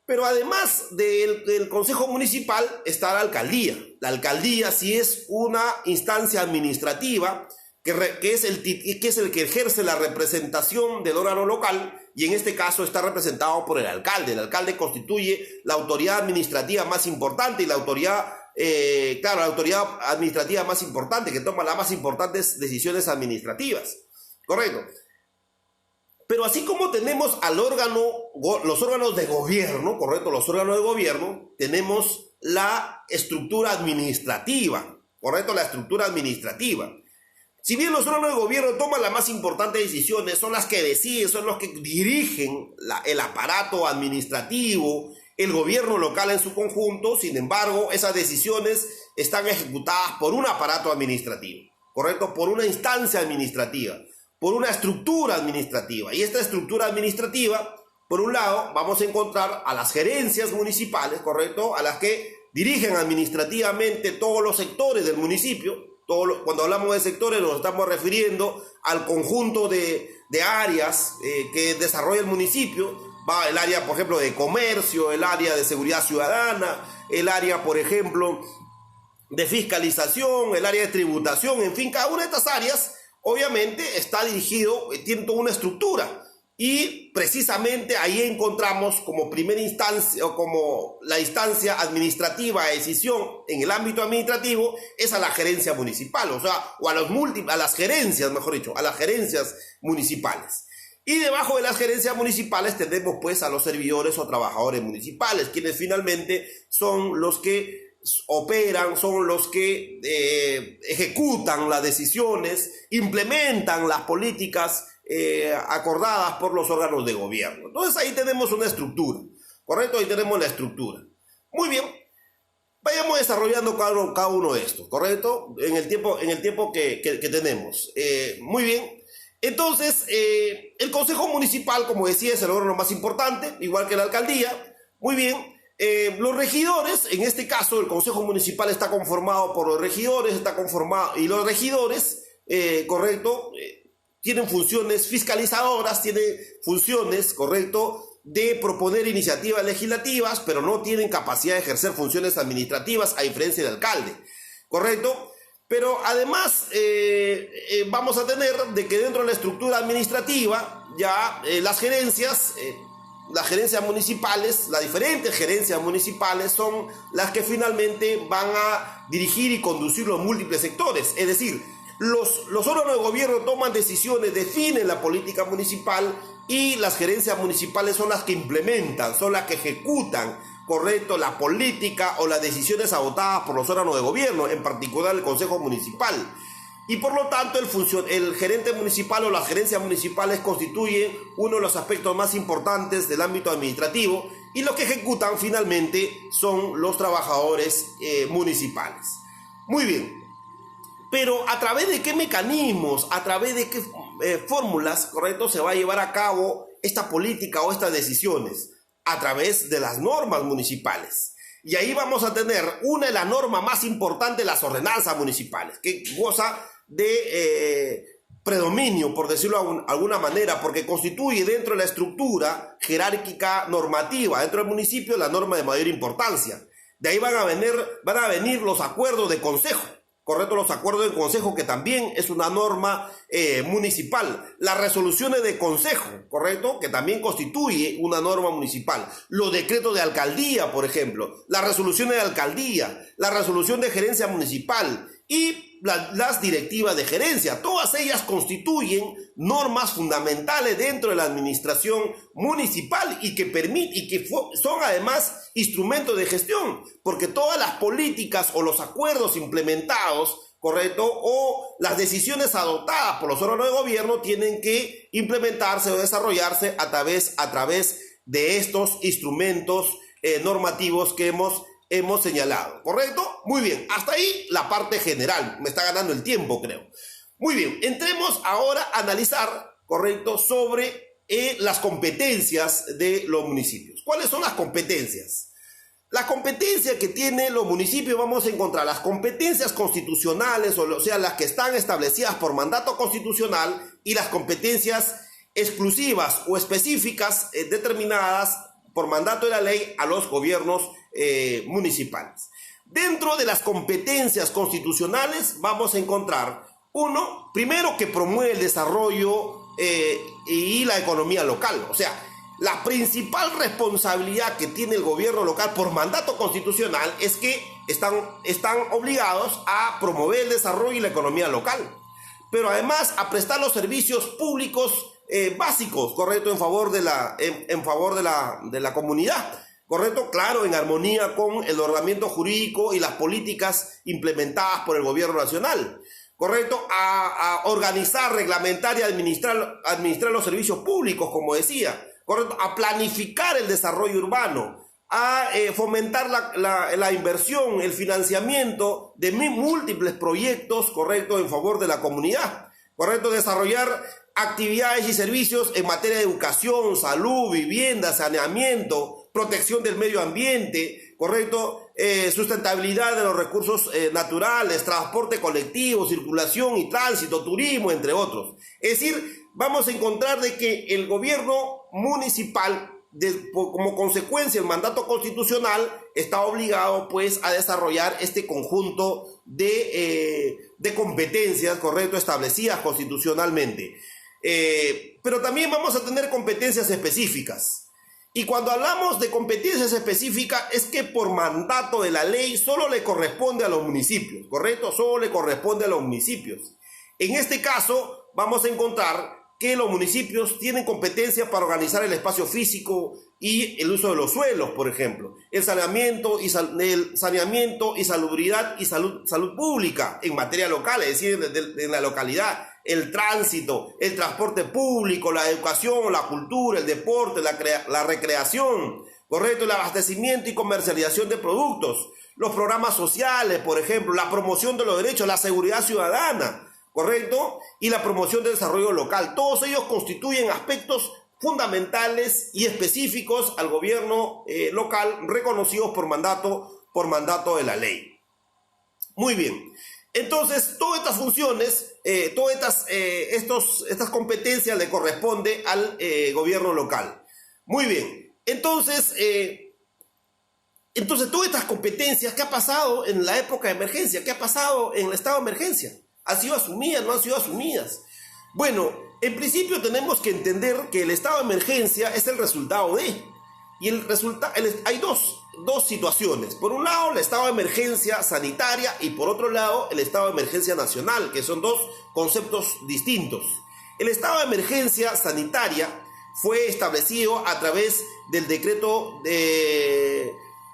Pero además del Consejo Municipal está la alcaldía. La alcaldía sí es una instancia administrativa que es el que ejerce la representación del órgano local, y en este caso está representado por el alcalde. El alcalde constituye la autoridad administrativa más importante y la autoridad administrativa más importante, que toma las más importantes decisiones administrativas. Correcto. Pero así como tenemos los órganos de gobierno, ¿correcto? Los órganos de gobierno, tenemos la estructura administrativa, ¿correcto? La estructura administrativa. Si bien los órganos de gobierno toman las más importantes decisiones, son las que deciden, son los que dirigen el aparato administrativo, el gobierno local en su conjunto, sin embargo, esas decisiones están ejecutadas por un aparato administrativo, ¿correcto? Por una instancia administrativa, por una estructura administrativa. Y esta estructura administrativa, por un lado, vamos a encontrar a las gerencias municipales, ¿correcto?, a las que dirigen administrativamente todos los sectores del municipio. Cuando hablamos de sectores nos estamos refiriendo al conjunto de áreas que desarrolla el municipio. Va el área, por ejemplo, de comercio, el área de seguridad ciudadana, el área, por ejemplo, de fiscalización, el área de tributación, en fin, cada una de estas áreas obviamente está dirigido, tiene toda una estructura, y precisamente ahí encontramos como primera instancia o como la instancia administrativa de decisión en el ámbito administrativo es a la gerencia municipal, o sea, o a las gerencias, mejor dicho, a las gerencias municipales. Y debajo de las gerencias municipales tenemos pues a los servidores o trabajadores municipales, quienes finalmente son los que operan, son los que ejecutan las decisiones, implementan las políticas acordadas por los órganos de gobierno. Entonces ahí tenemos una estructura, ¿correcto? Ahí tenemos la estructura. Muy bien, vayamos desarrollando cada uno de estos, ¿correcto? En el tiempo que tenemos. Muy bien, entonces el Consejo Municipal, como decía, es el órgano más importante, igual que la alcaldía. Muy bien. Los regidores, en este caso el Consejo Municipal está conformado por los regidores, y los regidores, correcto, tienen funciones fiscalizadoras, tienen funciones, correcto, de proponer iniciativas legislativas, pero no tienen capacidad de ejercer funciones administrativas, a diferencia del alcalde, correcto. Pero además vamos a tener de que dentro de la estructura administrativa ya las gerencias municipales, las diferentes gerencias municipales son las que finalmente van a dirigir y conducir los múltiples sectores. Es decir, los órganos de gobierno toman decisiones, definen la política municipal, y las gerencias municipales son las que implementan, son las que ejecutan, correcto, la política o las decisiones adoptadas por los órganos de gobierno, en particular el Consejo Municipal. y por lo tanto el gerente municipal o las gerencias municipales constituyen uno de los aspectos más importantes del ámbito administrativo, y lo que ejecutan finalmente son los trabajadores municipales. Muy bien, pero ¿a través de qué mecanismos, a través de qué fórmulas, correcto, se va a llevar a cabo esta política o estas decisiones? A través de las normas municipales. Y ahí vamos a tener una de las normas más importantes, las ordenanzas municipales, que goza de predominio, por decirlo de alguna manera, porque constituye dentro de la estructura jerárquica normativa dentro del municipio la norma de mayor importancia. De ahí van a venir los acuerdos de consejo, correcto, los acuerdos de consejo, que también es una norma municipal. Las resoluciones de consejo, correcto, que también constituye una norma municipal. Los decretos de alcaldía, por ejemplo, las resoluciones de alcaldía, la resolución de gerencia municipal y las directivas de gerencia. Todas ellas constituyen normas fundamentales dentro de la administración municipal y que son además instrumentos de gestión, porque todas las políticas o los acuerdos implementados, correcto, o las decisiones adoptadas por los órganos de gobierno tienen que implementarse o desarrollarse a través de estos instrumentos normativos que hemos señalado, ¿correcto? Muy bien, hasta ahí la parte general. Me está ganando el tiempo, creo. Muy bien, entremos ahora a analizar, ¿correcto?, sobre las competencias de los municipios. ¿Cuáles son las competencias? Las competencias que tienen los municipios, vamos a encontrar las competencias constitucionales, o sea, las que están establecidas por mandato constitucional, y las competencias exclusivas o específicas determinadas por mandato de la ley a los gobiernos municipales. Dentro de las competencias constitucionales vamos a encontrar primero, que promueve el desarrollo y la economía local. O sea, la principal responsabilidad que tiene el gobierno local por mandato constitucional es que están obligados a promover el desarrollo y la economía local, pero además a prestar los servicios públicos básicos, correcto, en favor de la comunidad, correcto, claro, en armonía con el ordenamiento jurídico y las políticas implementadas por el gobierno nacional, correcto, a organizar, reglamentar y administrar los servicios públicos, como decía, correcto, a planificar el desarrollo urbano, a fomentar la inversión, el financiamiento de múltiples proyectos, correcto, en favor de la comunidad, correcto, desarrollar actividades y servicios en materia de educación, salud, vivienda, saneamiento, protección del medio ambiente, correcto, sustentabilidad de los recursos naturales, transporte colectivo, circulación y tránsito, turismo, entre otros. Es decir, vamos a encontrar de que el gobierno municipal, como consecuencia del mandato constitucional, está obligado pues a desarrollar este conjunto de competencias, correcto, establecidas constitucionalmente. Pero también vamos a tener competencias específicas. Y cuando hablamos de competencias específicas es que por mandato de la ley solo le corresponde a los municipios, ¿correcto? Solo le corresponde a los municipios. En este caso vamos a encontrar que los municipios tienen competencia para organizar el espacio físico y el uso de los suelos, por ejemplo, el saneamiento y salubridad y salud pública en materia local, es decir, en la localidad, el tránsito, el transporte público, la educación, la cultura, el deporte, la recreación, correcto, el abastecimiento y comercialización de productos, los programas sociales, por ejemplo, la promoción de los derechos, la seguridad ciudadana, correcto, y la promoción del desarrollo local. Todos ellos constituyen aspectos fundamentales y específicos al gobierno local, reconocidos por mandato de la ley. Muy bien. Entonces, todas estas funciones, estas competencias le corresponde al gobierno local. Muy bien. Entonces, todas estas competencias, ¿qué ha pasado en la época de emergencia? ¿Qué ha pasado en el estado de emergencia? ¿Han sido asumidas? ¿No han sido asumidas? Bueno, en principio tenemos que entender que el estado de emergencia es el resultado de... Y hay dos situaciones. Por un lado, el estado de emergencia sanitaria, y por otro lado, el estado de emergencia nacional, que son dos conceptos distintos. El estado de emergencia sanitaria fue establecido a través del decreto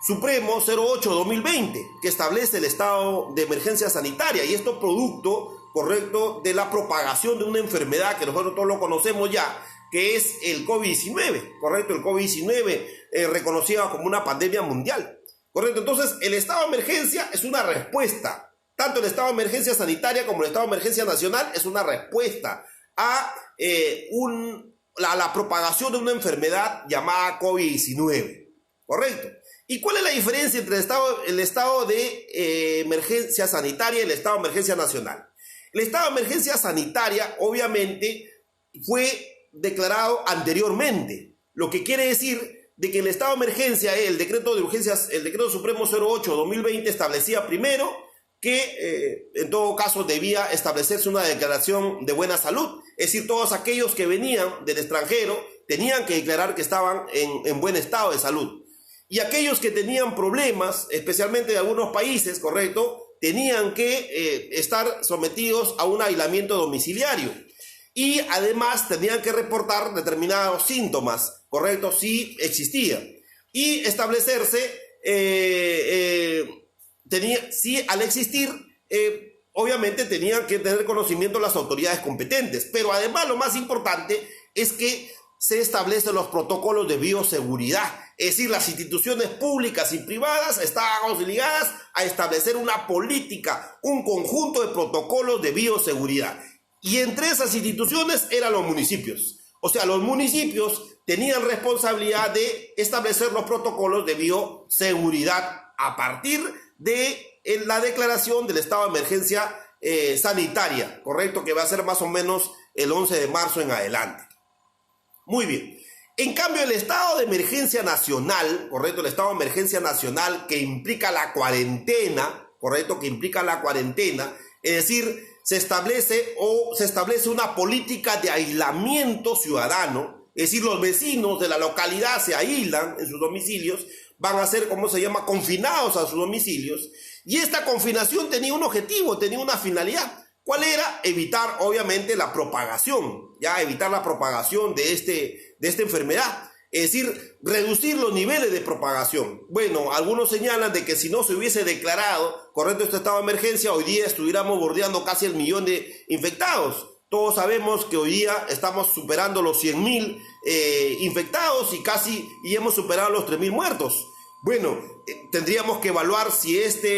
Supremo 08-2020, que establece el estado de emergencia sanitaria, y esto producto correcto, de la propagación de una enfermedad que nosotros todos lo conocemos ya, que es el COVID-19, correcto, el COVID-19 reconocido como una pandemia mundial, correcto. Entonces, el estado de emergencia es una respuesta, tanto el estado de emergencia sanitaria como el estado de emergencia nacional es una respuesta a la propagación de una enfermedad llamada COVID-19, correcto. ¿Y cuál es la diferencia entre el estado de emergencia sanitaria y el estado de emergencia nacional? El estado de emergencia sanitaria, obviamente, fue declarado anteriormente, lo que quiere decir de que el estado de emergencia, el decreto de urgencias, el decreto supremo 08-2020 establecía primero que en todo caso debía establecerse una declaración de buena salud, es decir, todos aquellos que venían del extranjero tenían que declarar que estaban en buen estado de salud. Y aquellos que tenían problemas, especialmente de algunos países, correcto, tenían que estar sometidos a un aislamiento domiciliario. Y además tenían que reportar determinados síntomas, correcto, si existían. Y establecerse, si al existir, obviamente tenían que tener conocimiento las autoridades competentes. Pero además lo más importante es que se establecen los protocolos de bioseguridad. Es decir, las instituciones públicas y privadas estaban obligadas a establecer una política, un conjunto de protocolos de bioseguridad. Y entre esas instituciones eran los municipios. O sea, los municipios tenían responsabilidad de establecer los protocolos de bioseguridad a partir de la declaración del estado de emergencia sanitaria, correcto, que va a ser más o menos el 11 de marzo en adelante. Muy bien. En cambio, el estado de emergencia nacional, correcto, el estado de emergencia nacional que implica la cuarentena, correcto, que implica la cuarentena, es decir, se establece una política de aislamiento ciudadano, es decir, los vecinos de la localidad se aíslan en sus domicilios, van a ser, ¿cómo se llama?, confinados a sus domicilios, y esta confinación tenía un objetivo, tenía una finalidad. ¿Cuál era? Evitar, obviamente, la propagación, evitar la propagación de esta enfermedad, es decir, reducir los niveles de propagación. Bueno, algunos señalan de que si no se hubiese declarado, correcto, este estado de emergencia, hoy día estuviéramos bordeando casi el 1.000.000 de infectados. Todos sabemos que hoy día estamos superando los 100.000 infectados y hemos superado los 3.000 muertos. Bueno, tendríamos que evaluar si esta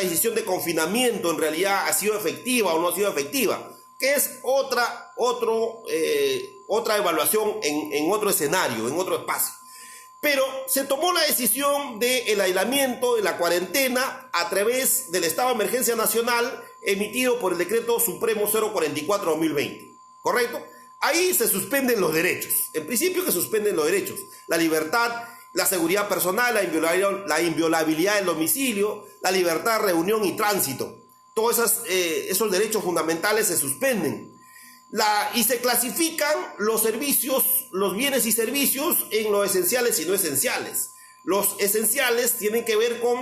decisión de confinamiento en realidad ha sido efectiva o no ha sido efectiva, que es otra evaluación en otro escenario, en otro espacio. Pero se tomó la decisión del aislamiento, de la cuarentena, a través del estado de emergencia nacional emitido por el decreto supremo 044-2020, ¿correcto? Ahí se suspenden los derechos, en principio que suspenden los derechos, la libertad, la seguridad personal, la inviolabilidad del domicilio, la libertad de reunión y tránsito. Todos esos derechos fundamentales se suspenden. Y se clasifican los servicios, los bienes y servicios en los esenciales y no esenciales. Los esenciales tienen que ver con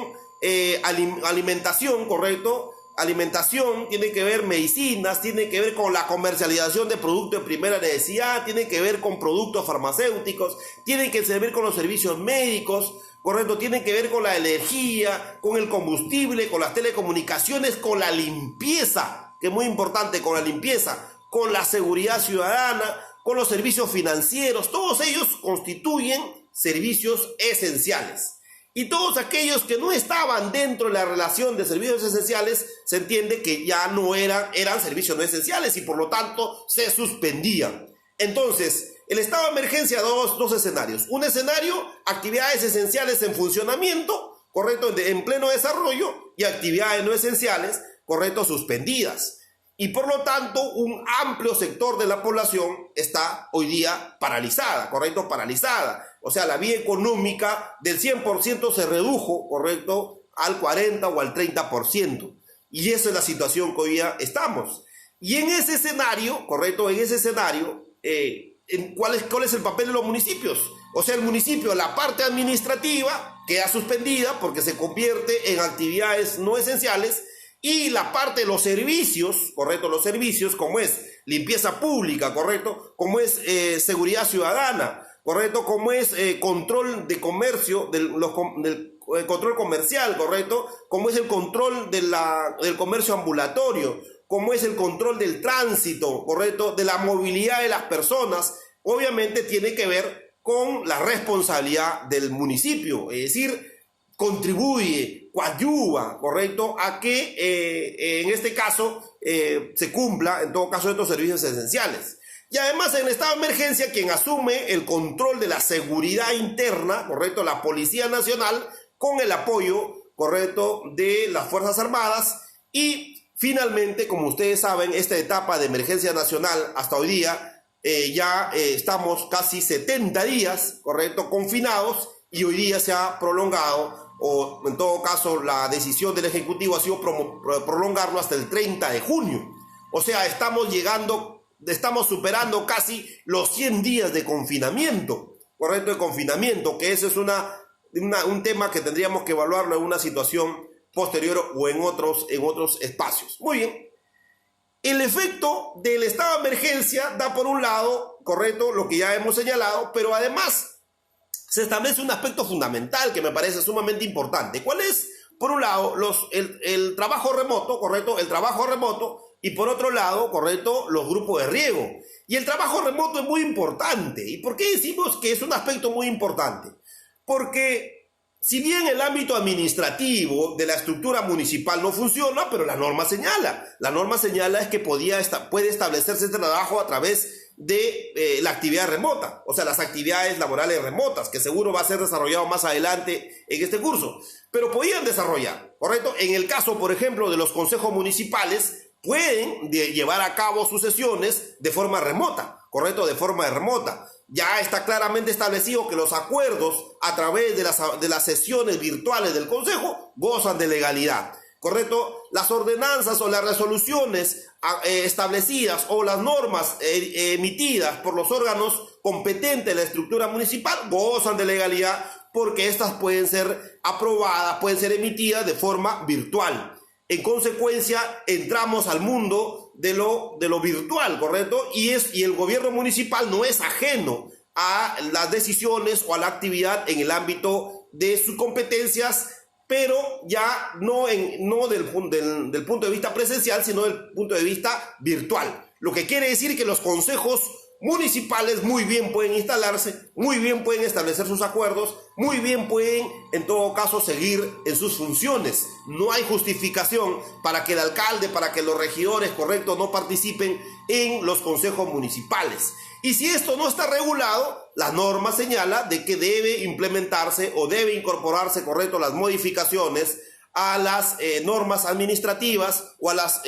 alimentación, ¿correcto? Alimentación, tiene que ver medicinas, tiene que ver con la comercialización de productos de primera necesidad, tiene que ver con productos farmacéuticos, tiene que ver con los servicios médicos, correcto, tiene que ver con la energía, con el combustible, con las telecomunicaciones, con la limpieza, que es muy importante, con la limpieza, con la seguridad ciudadana, con los servicios financieros. Todos ellos constituyen servicios esenciales. Y todos aquellos que no estaban dentro de la relación de servicios esenciales, se entiende que ya no eran servicios no esenciales y por lo tanto se suspendían. Entonces, el estado de emergencia, dos escenarios. Un escenario, actividades esenciales en funcionamiento, correcto, en pleno desarrollo, y actividades no esenciales, correcto, suspendidas. Y por lo tanto, un amplio sector de la población está hoy día paralizada, correcto, paralizada. O sea, la vía económica del 100% se redujo, correcto, al 40 o al 30%. Y esa es la situación que hoy día estamos. Y en ese escenario, correcto, ¿cuál es el papel de los municipios? O sea, el municipio, la parte administrativa, queda suspendida porque se convierte en actividades no esenciales, y la parte de los servicios, correcto, los servicios como es limpieza pública, correcto, como es seguridad ciudadana, correcto, como es control de comercio, del control comercial, correcto, como es el control del comercio ambulatorio, como es el control del tránsito, correcto, de la movilidad de las personas, obviamente tiene que ver con la responsabilidad del municipio, es decir, contribuye, coadyuva, correcto, a que en este caso se cumpla, en todo caso, estos servicios esenciales. Y además en el estado de emergencia quien asume el control de la seguridad interna, correcto, la Policía Nacional, con el apoyo, correcto, de las Fuerzas Armadas. Y finalmente, como ustedes saben, esta etapa de emergencia nacional hasta hoy día ya estamos casi 70 días, correcto, confinados, y hoy día se ha prolongado, o en todo caso la decisión del Ejecutivo ha sido prolongarlo hasta el 30 de junio. O sea, estamos superando casi los 100 días de confinamiento, correcto, de confinamiento, que eso es un tema que tendríamos que evaluarlo en una situación posterior o en otros espacios. Muy bien. El efecto del estado de emergencia da por un lado, correcto, lo que ya hemos señalado, pero además se establece un aspecto fundamental que me parece sumamente importante. ¿Cuál es? Por un lado, el trabajo remoto, correcto, el trabajo remoto, y por otro lado, correcto, los grupos de riego. Y el trabajo remoto es muy importante. ¿Y por qué decimos que es un aspecto muy importante? Porque si bien el ámbito administrativo de la estructura municipal no funciona, pero la norma señala es que puede establecerse este trabajo a través de la actividad remota, o sea, las actividades laborales remotas, que seguro va a ser desarrollado más adelante en este curso, pero podían desarrollar, ¿correcto? En el caso, por ejemplo, de los consejos municipales, pueden llevar a cabo sus sesiones de forma remota, ¿correcto? De forma remota. Ya está claramente establecido que los acuerdos a través de las sesiones virtuales del Consejo gozan de legalidad, ¿correcto? Las ordenanzas o las resoluciones establecidas o las normas emitidas por los órganos competentes de la estructura municipal gozan de legalidad porque estas pueden ser aprobadas, pueden ser emitidas de forma virtual. En consecuencia, entramos al mundo de lo virtual, ¿correcto? Y el gobierno municipal no es ajeno a las decisiones o a la actividad en el ámbito de sus competencias, pero ya no del punto de vista presencial, sino del punto de vista virtual. Lo que quiere decir que los consejos municipales muy bien pueden instalarse, muy bien pueden establecer sus acuerdos, muy bien pueden en todo caso seguir en sus funciones. No hay justificación para que el alcalde, para que los regidores, correcto, no participen en los consejos municipales. Y si esto no está regulado, la norma señala de que debe implementarse o debe incorporarse, correcto, las modificaciones a las normas administrativas o a las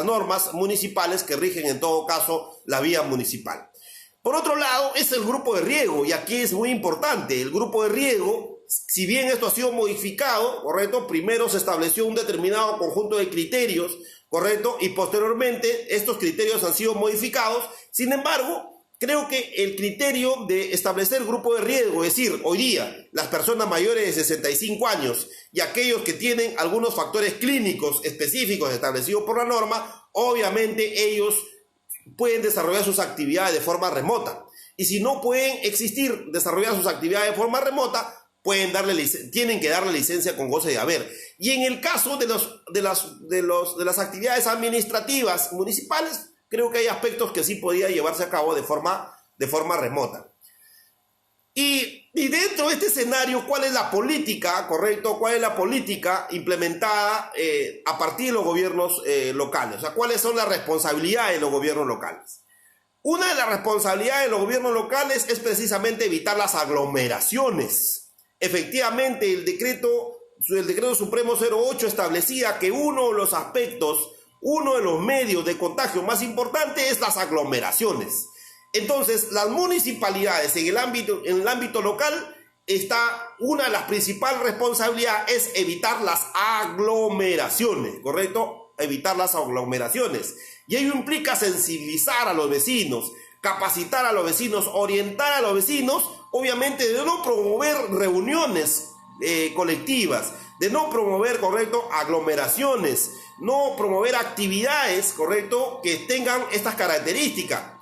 normas municipales que rigen en todo caso la vía municipal. Por otro lado, es el grupo de riego, y aquí es muy importante. El grupo de riego, si bien esto ha sido modificado, correcto, primero se estableció un determinado conjunto de criterios, correcto, y posteriormente estos criterios han sido modificados. Sin embargo, creo que el criterio de establecer grupo de riesgo, es decir, hoy día las personas mayores de 65 años y aquellos que tienen algunos factores clínicos específicos establecidos por la norma, obviamente ellos pueden desarrollar sus actividades de forma remota. Y si no pueden desarrollar sus actividades de forma remota, tienen que darle licencia con goce de haber. Y en el caso de las actividades administrativas municipales, creo que hay aspectos que sí podía llevarse a cabo de forma remota. Y dentro de este escenario, ¿cuál es la política, correcto? ¿Cuál es la política implementada a partir de los gobiernos locales? O sea, ¿cuáles son las responsabilidades de los gobiernos locales? Una de las responsabilidades de los gobiernos locales es precisamente evitar las aglomeraciones. Efectivamente, el decreto Supremo 08 establecía que uno de los medios de contagio más importantes es las aglomeraciones. Entonces, las municipalidades en el ámbito local, una de las principales responsabilidades es evitar las aglomeraciones, ¿correcto? Evitar las aglomeraciones. Y ello implica sensibilizar a los vecinos, capacitar a los vecinos, orientar a los vecinos, obviamente de no promover reuniones colectivas, de no promover, correcto, aglomeraciones, no promover actividades, correcto, que tengan estas características.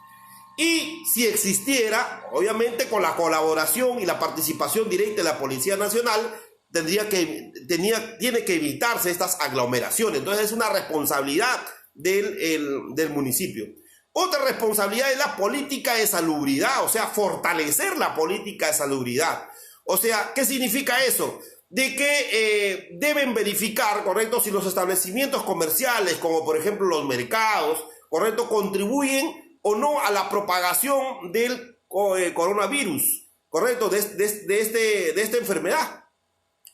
y si existiera, obviamente con la colaboración y la participación directa de la Policía Nacional, tiene que evitarse estas aglomeraciones. Entonces es una responsabilidad del municipio. Otra responsabilidad es la política de salubridad, o sea, fortalecer la política de salubridad. O sea, ¿qué significa eso? De que deben verificar, correcto, si los establecimientos comerciales, como por ejemplo los mercados, correcto, contribuyen o no a la propagación del coronavirus, correcto, de esta enfermedad.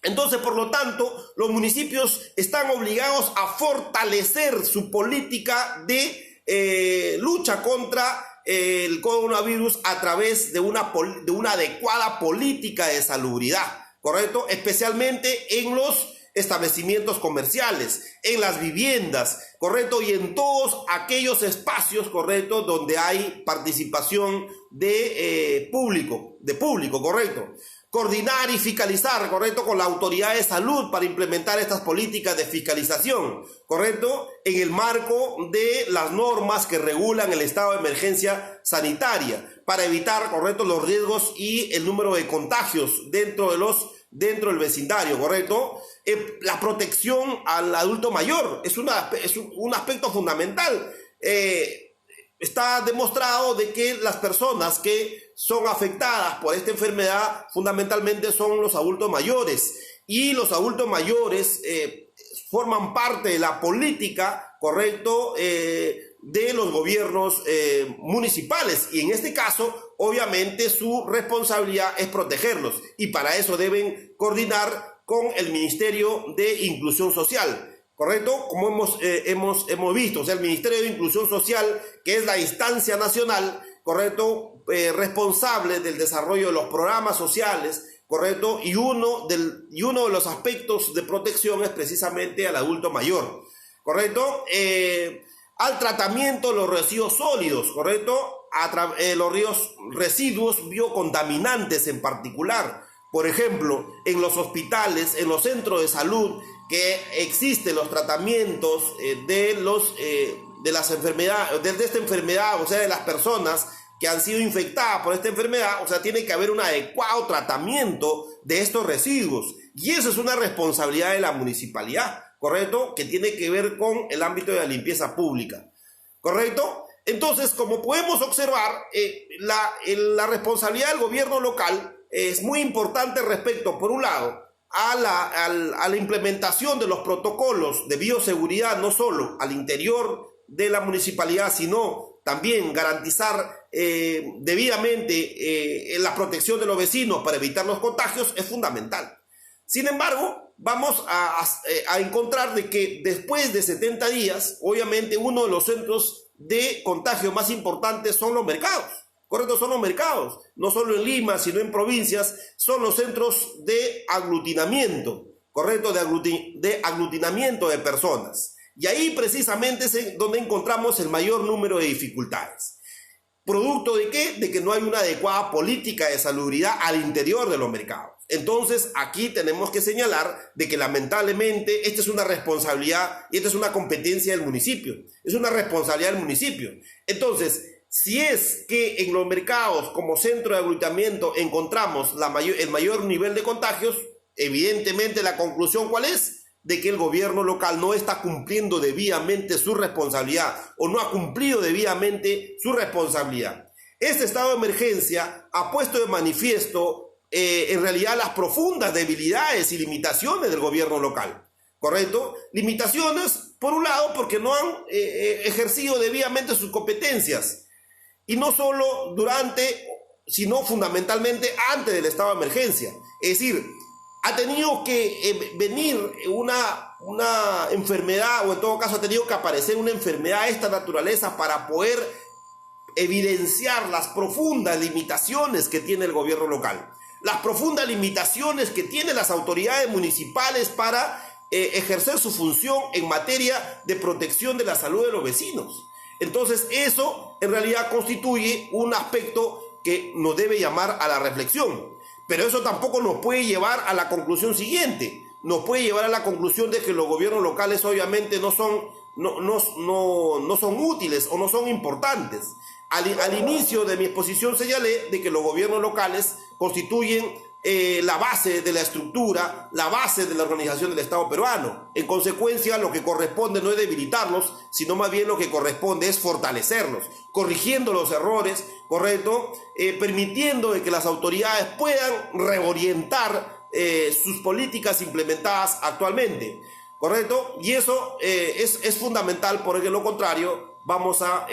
Entonces, por lo tanto, los municipios están obligados a fortalecer su política de lucha contra el coronavirus a través de una adecuada política de salubridad, ¿correcto? Especialmente en los establecimientos comerciales, en las viviendas, ¿correcto? Y en todos aquellos espacios, ¿correcto?, donde hay participación de público, ¿correcto? Coordinar y fiscalizar, ¿correcto?, con la autoridad de salud para implementar estas políticas de fiscalización, ¿correcto?, en el marco de las normas que regulan el estado de emergencia sanitaria, para evitar, ¿correcto?, los riesgos y el número de contagios dentro del vecindario, ¿correcto? La protección al adulto mayor es un aspecto fundamental. Está demostrado de que las personas que son afectadas por esta enfermedad fundamentalmente son los adultos mayores, y los adultos mayores forman parte de la política, correcto, de los gobiernos municipales, y en este caso obviamente su responsabilidad es protegerlos, y para eso deben coordinar con el Ministerio de Inclusión Social, ¿correcto? Como hemos visto, o sea, el Ministerio de Inclusión Social, que es la instancia nacional, ¿correcto?, responsable del desarrollo de los programas sociales, ¿correcto? Y uno de los aspectos de protección es precisamente al adulto mayor, ¿correcto? Al tratamiento de los residuos sólidos, ¿correcto? Los residuos biocontaminantes en particular. Por ejemplo, en los hospitales, en los centros de salud, que existen los tratamientos de las enfermedades, de esta enfermedad, o sea, de las personas que han sido infectadas por esta enfermedad, o sea, tiene que haber un adecuado tratamiento de estos residuos. Y eso es una responsabilidad de la municipalidad, ¿correcto?, que tiene que ver con el ámbito de la limpieza pública, ¿correcto? Entonces, como podemos observar, la responsabilidad del gobierno local es muy importante respecto, por un lado, a la implementación de los protocolos de bioseguridad, no solo al interior de la municipalidad, sino también garantizar debidamente la protección de los vecinos para evitar los contagios, es fundamental. Sin embargo, vamos a encontrar de que después de 70 días, obviamente uno de los centros de contagio más importantes son los mercados. Correcto, son los mercados, no solo en Lima, sino en provincias, son los centros de aglutinamiento, correcto, de aglutinamiento de personas. Y ahí precisamente es donde encontramos el mayor número de dificultades. ¿Producto de qué? De que no hay una adecuada política de salubridad al interior de los mercados. Entonces, aquí tenemos que señalar de que lamentablemente esta es una responsabilidad y esta es una competencia del municipio. Es una responsabilidad del municipio. Entonces, si es que en los mercados como centro de aglutinamiento encontramos el mayor nivel de contagios, evidentemente la conclusión ¿cuál es? De que el gobierno local no está cumpliendo debidamente su responsabilidad o no ha cumplido debidamente su responsabilidad. Este estado de emergencia ha puesto de manifiesto en realidad las profundas debilidades y limitaciones del gobierno local, ¿correcto? Limitaciones, por un lado, porque no han ejercido debidamente sus competencias. Y no solo durante, sino fundamentalmente antes del estado de emergencia. Es decir, ha tenido que venir una enfermedad, o en todo caso ha tenido que aparecer una enfermedad de esta naturaleza para poder evidenciar las profundas limitaciones que tiene el gobierno local, las profundas limitaciones que tienen las autoridades municipales para ejercer su función en materia de protección de la salud de los vecinos. Entonces eso en realidad constituye un aspecto que nos debe llamar a la reflexión, pero eso tampoco nos puede llevar a la conclusión siguiente, nos puede llevar a la conclusión de que los gobiernos locales obviamente no son útiles o no son importantes. Al inicio de mi exposición señalé de que los gobiernos locales constituyen la base de la estructura, la base de la organización del Estado peruano. En consecuencia, lo que corresponde no es debilitarlos, sino más bien lo que corresponde es fortalecerlos, corrigiendo los errores, ¿correcto? Permitiendo de que las autoridades puedan reorientar sus políticas implementadas actualmente, ¿correcto? Y eso es fundamental, porque de lo contrario vamos a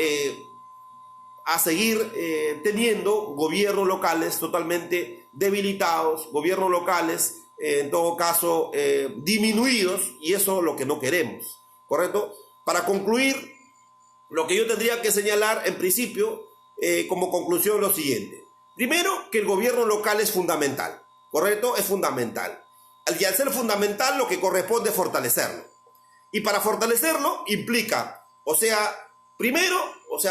seguir teniendo gobiernos locales totalmente debilitados, gobiernos locales en todo caso disminuidos, y eso es lo que no queremos, ¿correcto? Para concluir, lo que yo tendría que señalar en principio como conclusión es lo siguiente. Primero, que el gobierno local es fundamental, ¿correcto? Es fundamental. Y al ser fundamental, lo que corresponde es fortalecerlo. Y para fortalecerlo implica, primero,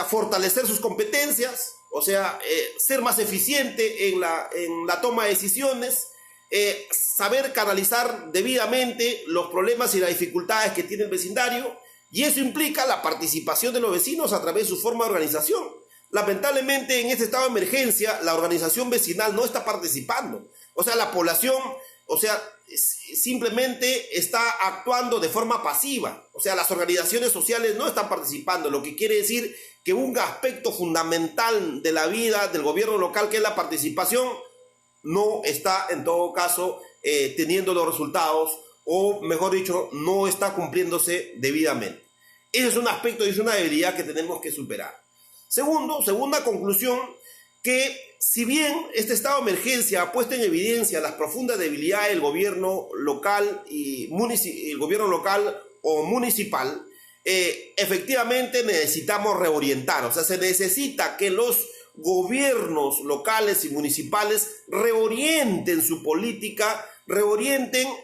fortalecer sus competencias, ser más eficiente en la toma de decisiones, saber canalizar debidamente los problemas y las dificultades que tiene el vecindario, y eso implica la participación de los vecinos a través de su forma de organización. Lamentablemente, en este estado de emergencia, la organización vecinal no está participando. La población, simplemente está actuando de forma pasiva. Las organizaciones sociales no están participando, lo que quiere decir que un aspecto fundamental de la vida del gobierno local, que es la participación, no está en todo caso teniendo los resultados, o mejor dicho, no está cumpliéndose debidamente. Ese es un aspecto y es una debilidad que tenemos que superar. Segunda conclusión, que si bien este estado de emergencia ha puesto en evidencia las profundas debilidades del gobierno local y el gobierno local o municipal, efectivamente necesitamos reorientar. Se necesita que los gobiernos locales y municipales reorienten su política,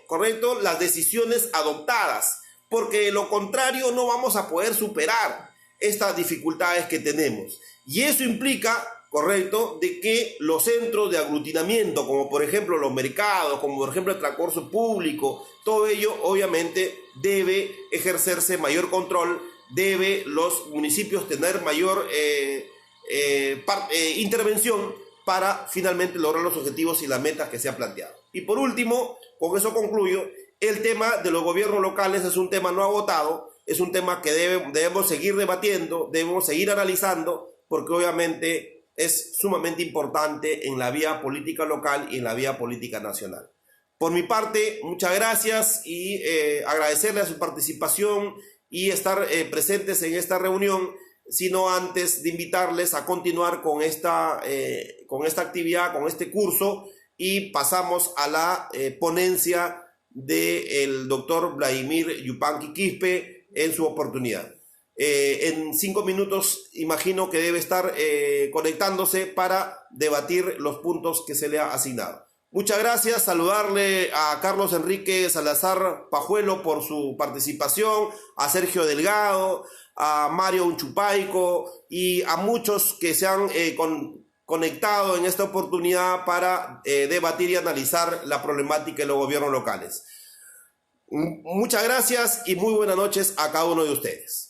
¿correcto?, las decisiones adoptadas, porque de lo contrario no vamos a poder superar estas dificultades que tenemos. Y eso implica, ¿correcto?, de que los centros de aglutinamiento, como por ejemplo los mercados, como por ejemplo el transporte público, todo ello obviamente debe ejercerse mayor control, debe los municipios tener mayor intervención para finalmente lograr los objetivos y las metas que se han planteado. Y por último, con eso concluyo, el tema de los gobiernos locales es un tema no agotado, es un tema que debemos seguir debatiendo, debemos seguir analizando, porque obviamente es sumamente importante en la vía política local y en la vía política nacional. Por mi parte, muchas gracias y agradecerle a su participación y estar presentes en esta reunión, sino antes de invitarles a continuar con esta actividad, con este curso, y pasamos a la ponencia del doctor Vladimir Yupanqui Quispe en su oportunidad. En 5 minutos imagino que debe estar conectándose para debatir los puntos que se le ha asignado. Muchas gracias, saludarle a Carlos Enrique Salazar Pajuelo por su participación, a Sergio Delgado, a Mario Unchupaico y a muchos que se han conectado en esta oportunidad para debatir y analizar la problemática de los gobiernos locales. Muchas gracias y muy buenas noches a cada uno de ustedes.